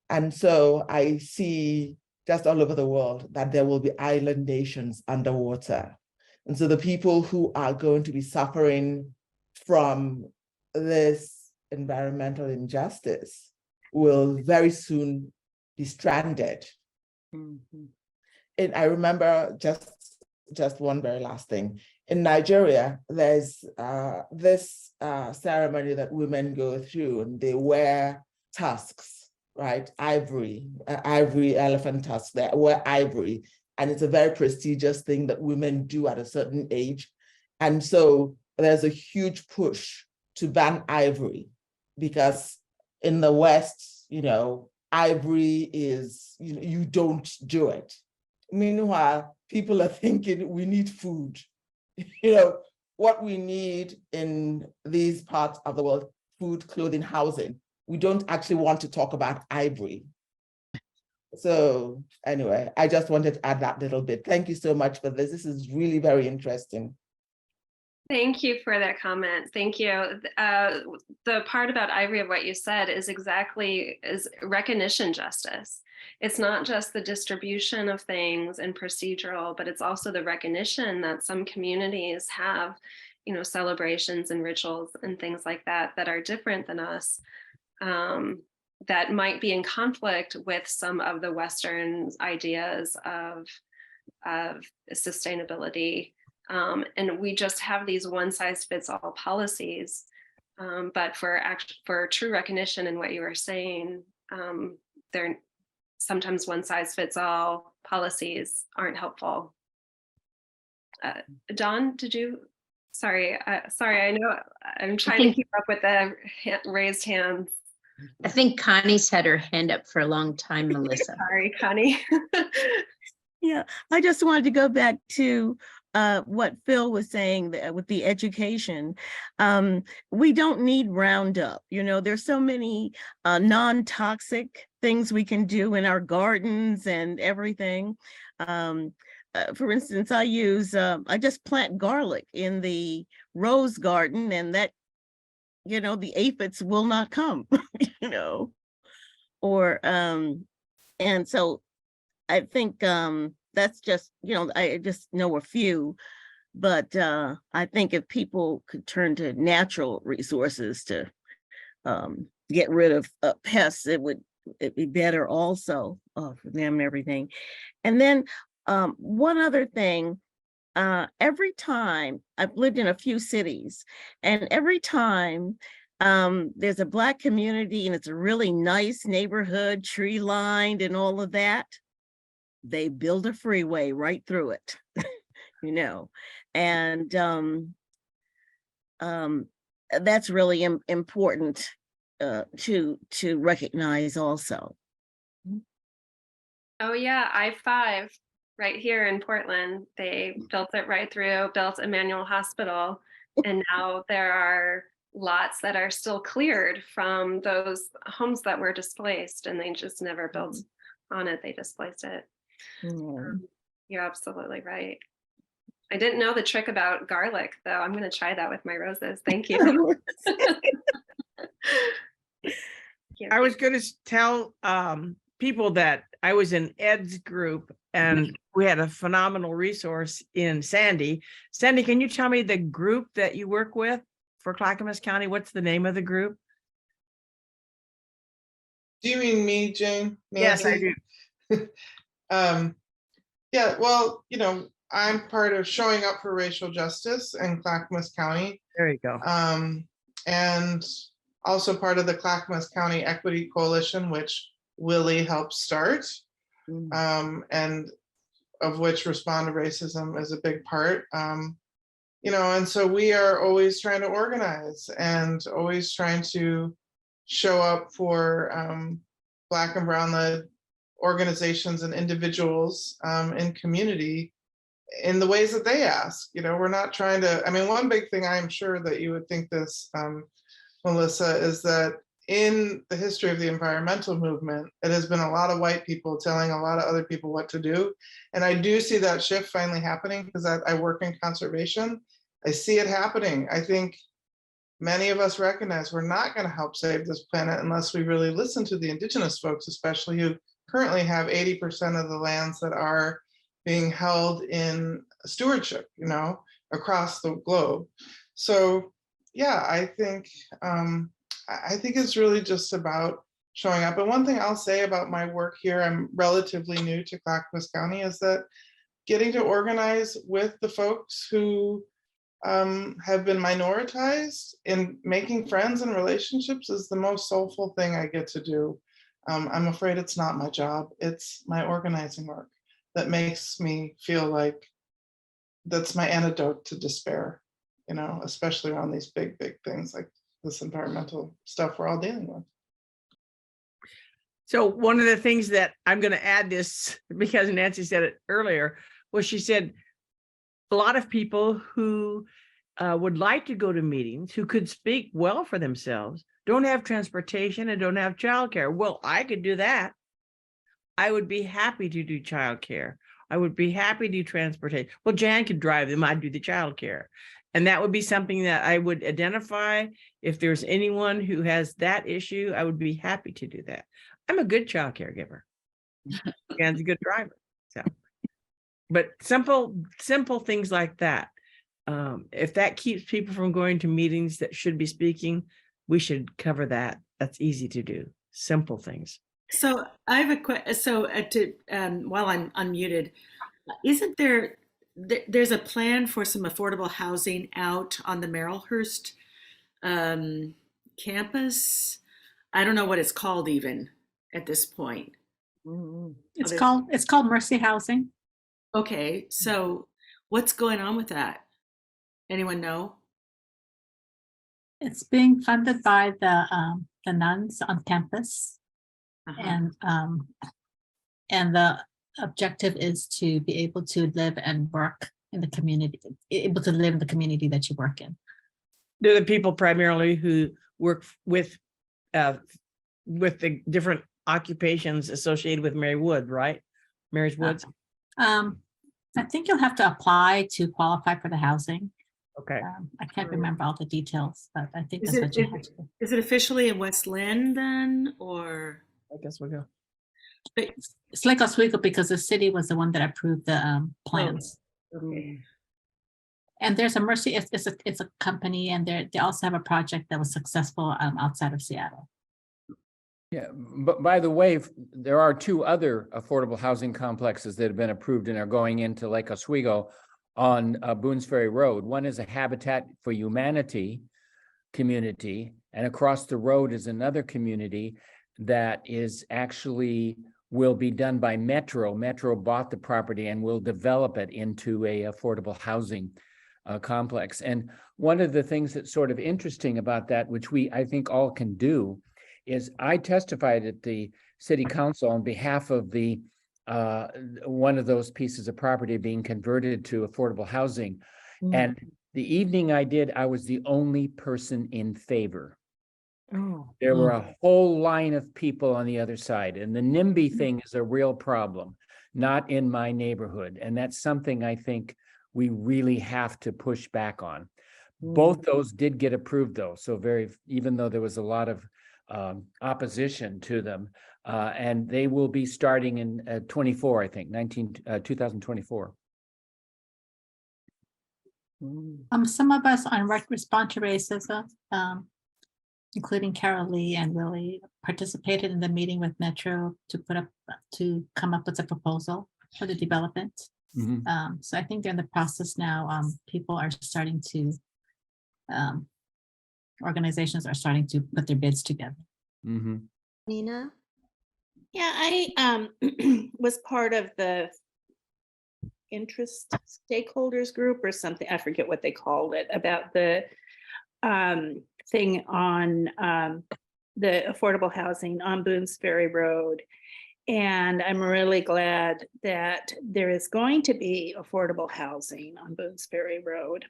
And so I see just all over the world that there will be island nations underwater. And so the people who are going to be suffering from this environmental injustice will very soon be stranded. Mm-hmm. And I remember just one very last thing. In Nigeria, there's this ceremony that women go through, and they wear tusks right? Ivory, ivory elephant tusk, they wear ivory. And it's a very prestigious thing that women do at a certain age. And so there's a huge push to ban ivory because in the West, ivory is, you don't do it. Meanwhile, people are thinking we need food. What we need in these parts of the world, food, clothing, housing. We don't actually want to talk about ivory. So anyway, I just wanted to add that little bit. Thank you so much for this. This is really very interesting. Thank you for that comment. Thank you. The part about ivory of what you said is recognition justice. It's not just the distribution of things and procedural, but it's also the recognition that some communities have, celebrations and rituals and things like that that are different than us, that might be in conflict with some of the Western ideas of sustainability. And we just have these one-size-fits-all policies. But for true recognition in what you were saying, they're sometimes one-size-fits-all policies aren't helpful. Dawn, did you? Sorry, I know I'm trying to keep up with the raised hands. I think Connie's had her hand up for a long time, Melissa. Sorry, Connie. Yeah, I just wanted to go back to what Phil was saying with the education. We don't need Roundup. There's so many non-toxic things we can do in our gardens and everything. For instance, I just plant garlic in the rose garden, and that, the aphids will not come, and so I think that's just, I just know a few, but I think if people could turn to natural resources to get rid of pests, it'd be better also for them and everything. And then one other thing, every time I've lived in a few cities, and every time there's a Black community and it's a really nice neighborhood, tree lined and all of that, they build a freeway right through it, and that's really important to recognize also. Oh yeah, I-5 right here in Portland. They built it right through, built Emmanuel Hospital, and now there are lots that are still cleared from those homes that were displaced, and they just never built on it. They displaced it. You're absolutely right. I didn't know the trick about garlic, though. I'm going to try that with my roses. Thank you. I was going to tell people that I was in Ed's group, and we had a phenomenal resource in Sandy. Sandy, can you tell me the group that you work with for Clackamas County? What's the name of the group? Do you mean me, Jane? Yes, I do. Yeah, well, I'm part of Showing Up for Racial Justice in Clackamas County. There you go. And also part of the Clackamas County Equity Coalition, which Willie helped start, and of which Respond to Racism is a big part. And so we are always trying to organize and always trying to show up for Black and brown-led organizations and individuals in community in the ways that they ask. We're not trying to, one big thing, I'm sure that you would think this, Melissa, is that in the history of the environmental movement, it has been a lot of white people telling a lot of other people what to do. And I do see that shift finally happening because I work in conservation. I see it happening. I think many of us recognize we're not going to help save this planet unless we really listen to the indigenous folks, especially who currently have 80% of the lands that are being held in stewardship, across the globe. So yeah, I think it's really just about showing up. And one thing I'll say about my work here, I'm relatively new to Clackamas County, is that getting to organize with the folks who have been minoritized in making friends and relationships is the most soulful thing I get to do. I'm afraid it's not my job. It's my organizing work that makes me feel like that's my antidote to despair, especially around these big, big things like this environmental stuff we're all dealing with. So one of the things that I'm going to add this, because Nancy said it earlier, was she said a lot of people who would like to go to meetings, who could speak well for themselves, don't have transportation and don't have childcare. Well, I could do that. I would be happy to do childcare. I would be happy to do transportation. Well, Jan could drive them. I'd do the childcare. And that would be something that I would identify. If there's anyone who has that issue, I would be happy to do that. I'm a good child caregiver. Jan's a good driver. So, but simple things like that. If that keeps people from going to meetings that should be speaking, we should cover that. That's easy to do. Simple things. So I have a question. So while I'm unmuted, isn't there's a plan for some affordable housing out on the Merrillhurst campus? I don't know what it's called even at this point. It's called Mercy Housing. Okay, so what's going on with that? Anyone know? It's being funded by the nuns on campus, and the objective is to be able to live and work in the community, able to live in the community that you work in. They're the people primarily who work with the different occupations associated with Mary Wood, right? Mary's Woods. I think you'll have to apply to qualify for the housing. Okay. I can't remember all the details, but I think Is that's it, what you have to do. is it officially in West Lynn then, or? I guess we'll go. It's like Oswego because the city was the one that approved the plans. Okay. And there's a Mercy, it's a company, and they also have a project that was successful outside of Seattle. Yeah, but by the way, there are 2 other affordable housing complexes that have been approved and are going into Lake Oswego on Boones Ferry Road. One is a Habitat for Humanity community, and across the road is another community that is actually will be done by Metro. Metro bought the property and will develop it into a affordable housing complex. And one of the things that's sort of interesting about that, which I think all can do, is I testified at the city council on behalf of the one of those pieces of property being converted to affordable housing. And the evening I did, I was the only person in favor. There were a whole line of people on the other side, and the NIMBY thing is a real problem, not in my neighborhood. And that's something I think we really have to push back on. Both those did get approved though. So even though there was a lot of opposition to them, and they will be starting in 24, I think, 2024. Some of us on Respond to Racism, including Carol Lee and Willie, participated in the meeting with Metro to come up with a proposal for the development. So I think they're in the process now. People are starting to, organizations are starting to put their bids together. Nina? Yeah, I was part of the interest stakeholders group or something. I forget what they called it, about the thing on the affordable housing on Boones Ferry Road. And I'm really glad that there is going to be affordable housing on Boones Ferry Road.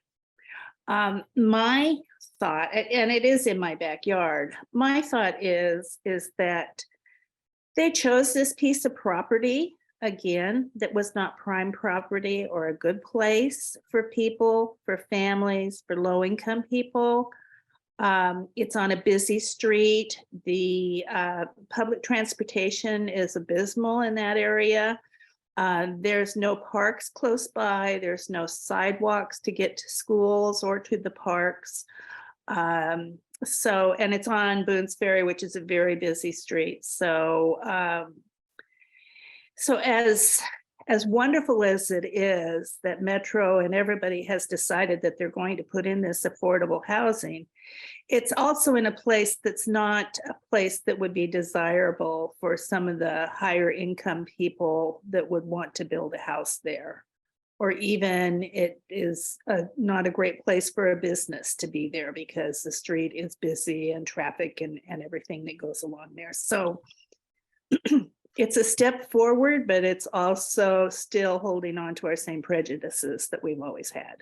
My thought, and it is in my backyard, my thought is that they chose this piece of property, again, that was not prime property or a good place for people, for families, for low-income people. It's on a busy street. The public transportation is abysmal in that area. There's no parks close by. There's no sidewalks to get to schools or to the parks. And it's on Boones Ferry, which is a very busy street. So as as wonderful as it is that Metro and everybody has decided that they're going to put in this affordable housing, it's also in a place that's not a place that would be desirable for some of the higher income people that would want to build a house there. Or even it is not a great place for a business to be there because the street is busy and traffic and everything that goes along there. So it's a step forward, but it's also still holding on to our same prejudices that we've always had.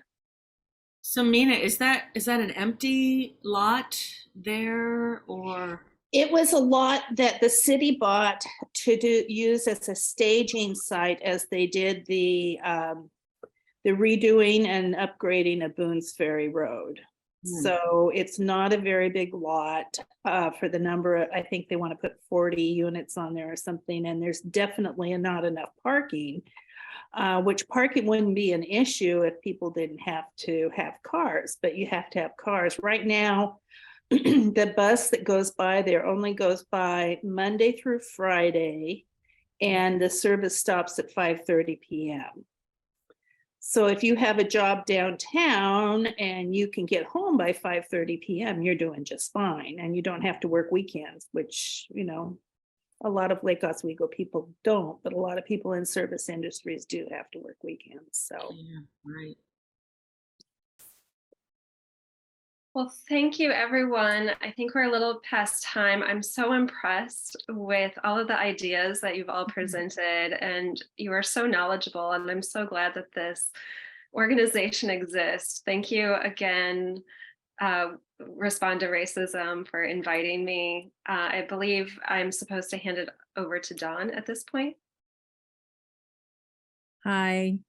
So Mina, is that an empty lot there, or? It was a lot that the city bought to use as a staging site as they did the redoing and upgrading of Boone's Ferry Road. So it's not a very big lot for the number of, I think they want to put 40 units on there or something, and there's definitely not enough parking, which parking wouldn't be an issue if people didn't have to have cars, but you have to have cars. Right now, the bus that goes by there only goes by Monday through Friday, and the service stops at 5:30 p.m. So if you have a job downtown and you can get home by 5:30 p.m., you're doing just fine. And you don't have to work weekends, which, you know, a lot of Lake Oswego people don't, but a lot of people in service industries do have to work weekends. So, yeah, right. Well, thank you, everyone. I think we're a little past time. I'm so impressed with all of the ideas that you've all presented, and you are so knowledgeable, and I'm so glad that this organization exists. Thank you again, Respond to Racism, for inviting me. I believe I'm supposed to hand it over to Dawn at this point. Hi.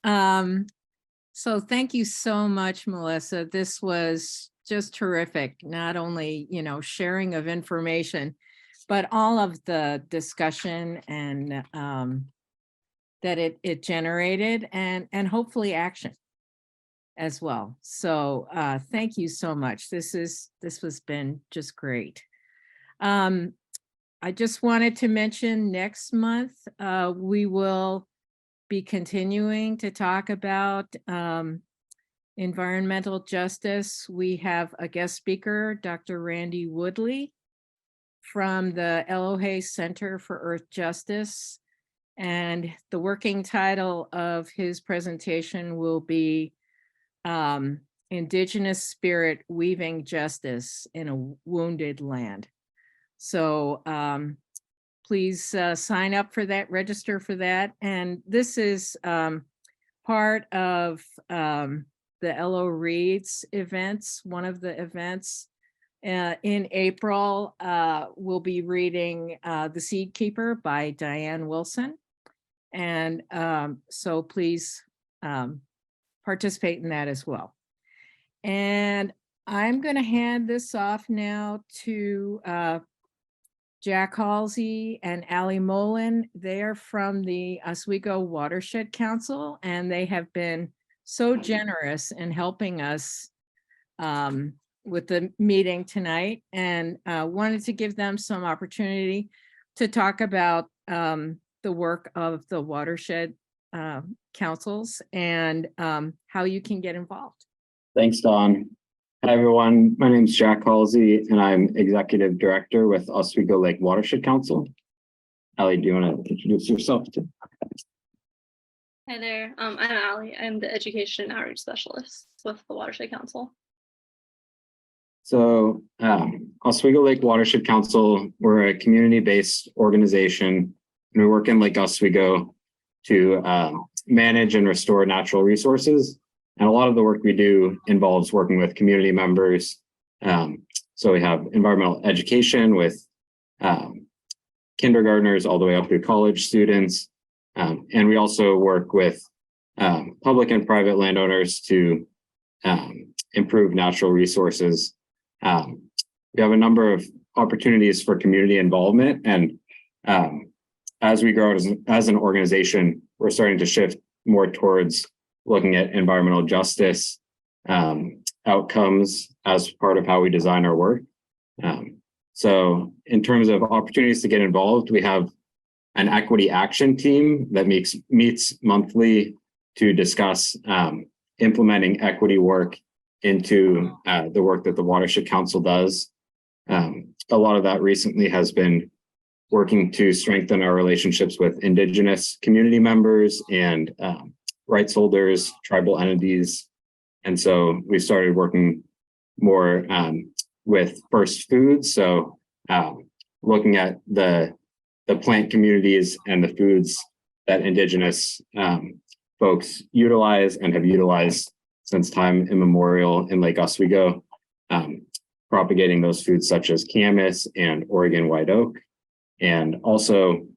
So thank you so much, Melissa. This was just terrific. Not only, you know, sharing of information, but all of the discussion and that it generated, and hopefully action as well. So thank you so much. This has been just great. I just wanted to mention next month we will be continuing to talk about environmental justice. We have a guest speaker, Dr. Randy Woodley from the Elohei Center for Earth Justice. And the working title of his presentation will be Indigenous Spirit Weaving Justice in a Wounded Land. So please sign up for that, register for that. And this is part of the Elo Reads events, one of the events. In April, we'll be reading The Seed Keeper by Diane Wilson. And so please participate in that as well. And I'm going to hand this off now to Jack Halsey and Ali Molin. They're from the Oswego Watershed Council, and they have been so generous in helping us with the meeting tonight, and wanted to give them some opportunity to talk about the work of the watershed councils and how you can get involved. Thanks, Dawn. Hi, everyone. My name is Jack Halsey, and I'm Executive Director with Oswego Lake Watershed Council. Ali, do you want to introduce yourself too? Hi there. I'm Ali. I'm the Education and Outreach Specialist with the Watershed Council. So Oswego Lake Watershed Council, we're a community-based organization, and we work in Lake Oswego to manage and restore natural resources. And a lot of the work we do involves working with community members. So we have environmental education with kindergartners all the way up to college students. And we also work with public and private landowners to improve natural resources. We have a number of opportunities for community involvement. And as we grow as an organization, we're starting to shift more towards looking at environmental justice outcomes as part of how we design our work. So in terms of opportunities to get involved, we have an equity action team that meets monthly to discuss implementing equity work into the work that the Watershed Council does. A lot of that recently has been working to strengthen our relationships with Indigenous community members and rights holders, tribal entities. And so we started working more with First Foods. So looking at the plant communities and the foods that Indigenous folks utilize and have utilized since time immemorial in Lake Oswego, propagating those foods such as camas and Oregon white oak, and also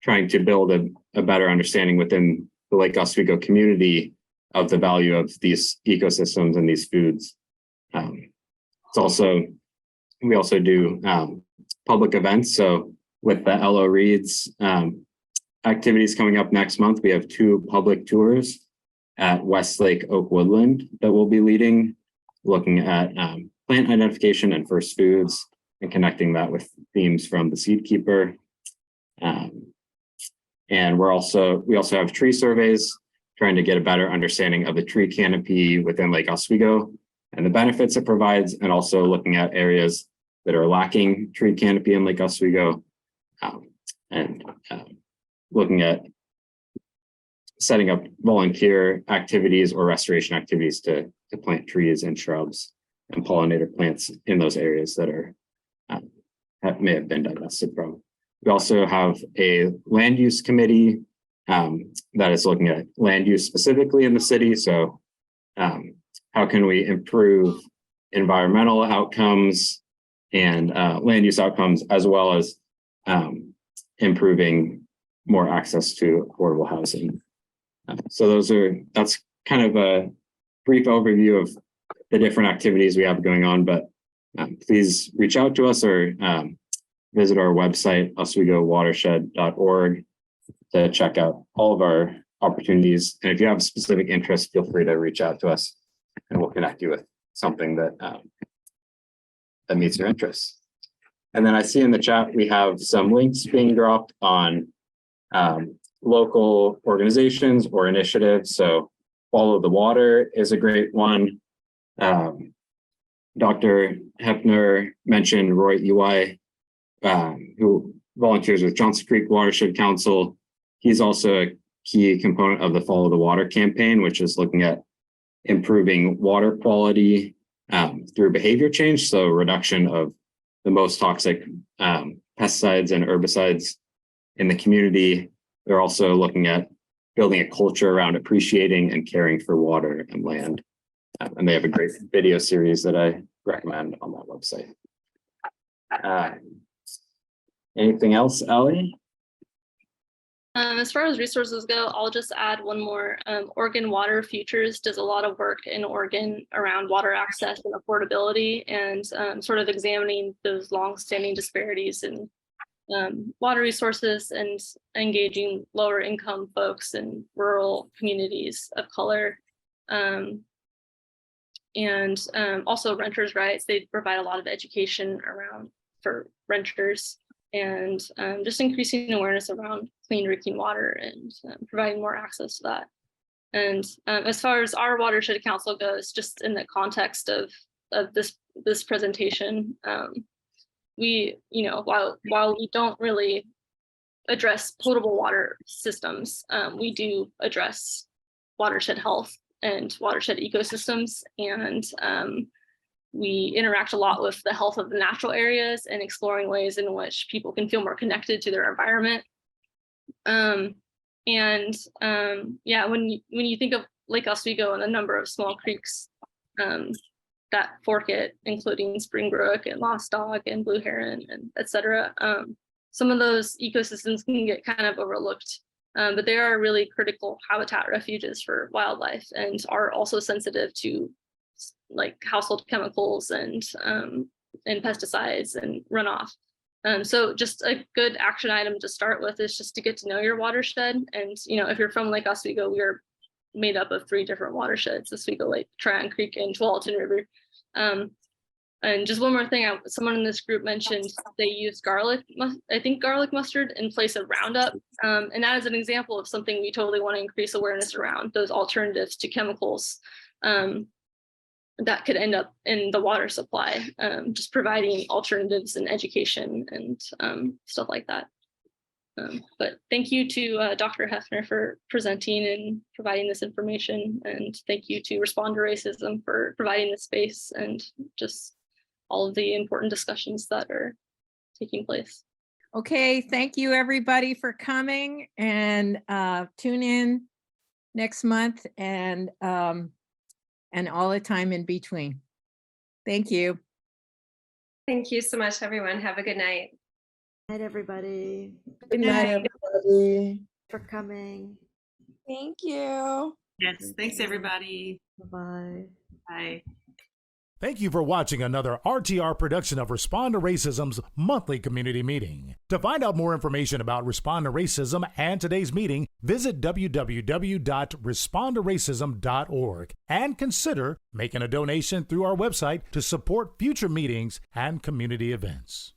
trying to build a better understanding within the Lake Oswego community of the value of these ecosystems and these foods. We also do public events. So with the LO Reads activities coming up next month, we have 2 public tours at Westlake Oak Woodland that we'll be leading, looking at plant identification and first foods and connecting that with themes from the Seed Keeper. And we also have tree surveys, trying to get a better understanding of the tree canopy within Lake Oswego and the benefits it provides, and also looking at areas that are lacking tree canopy in Lake Oswego, and looking at setting up volunteer activities or restoration activities to plant trees and shrubs and pollinator plants in those areas that are may have been divested from. We also have a land use committee that is looking at land use specifically in the city. So how can we improve environmental outcomes and land use outcomes, as well as improving more access to affordable housing. So that's kind of a brief overview of the different activities we have going on, but please reach out to us or visit our website, oswegowatershed.org, to check out all of our opportunities. And if you have a specific interest, feel free to reach out to us and we'll connect you with something that that meets your interests. And then I see in the chat, we have some links being dropped on local organizations or initiatives. So Follow the Water is a great one. Dr. Hepner mentioned Roy Ely, who volunteers with Johnson Creek Watershed Council. He's also a key component of the Follow the Water campaign, which is looking at improving water quality through behavior change. So reduction of the most toxic pesticides and herbicides in the community. They're also looking at building a culture around appreciating and caring for water and land. And they have a great video series that I recommend on that website. Anything else, Ellie? As far as resources go, I'll just add one more. Oregon Water Futures does a lot of work in Oregon around water access and affordability, and sort of examining those longstanding disparities in water resources and engaging lower income folks in rural communities of color. And also renters' rights. They provide a lot of education around for renters, and just increasing awareness around clean drinking water and providing more access to that. And as far as our Watershed Council goes, just in the context of this presentation, we, while we don't really address potable water systems, we do address watershed health and watershed ecosystems, and we interact a lot with the health of the natural areas and exploring ways in which people can feel more connected to their environment. Yeah, when you think of Lake Oswego and a number of small creeks that fork it, including Springbrook and Lost Dog and Blue Heron and et cetera, some of those ecosystems can get kind of overlooked, but they are really critical habitat refuges for wildlife and are also sensitive to like household chemicals and pesticides and runoff. So just a good action item to start with is just to get to know your watershed. And if you're from Lake Oswego, we are made up of 3 different watersheds: Oswego Lake, Tryon Creek, and Tualatin River. And just one more thing, someone in this group mentioned they use garlic mustard in place of Roundup. And that is an example of something we totally want to increase awareness around, those alternatives to chemicals that could end up in the water supply, just providing alternatives and education and stuff like that. But thank you to Dr. Hefner for presenting and providing this information. And thank you to Respond to Racism for providing the space and just all of the important discussions that are taking place. Okay, thank you everybody for coming, and tune in next month and all the time in between. Thank you. Thank you so much, everyone. Have a good night. Good night, everybody. Good night, everybody. For coming. Thank you. Yes, thanks, everybody. Bye-bye. Bye. Thank you for watching another RTR production of Respond to Racism's monthly community meeting. To find out more information about Respond to Racism and today's meeting, visit www.respondtoracism.org and consider making a donation through our website to support future meetings and community events.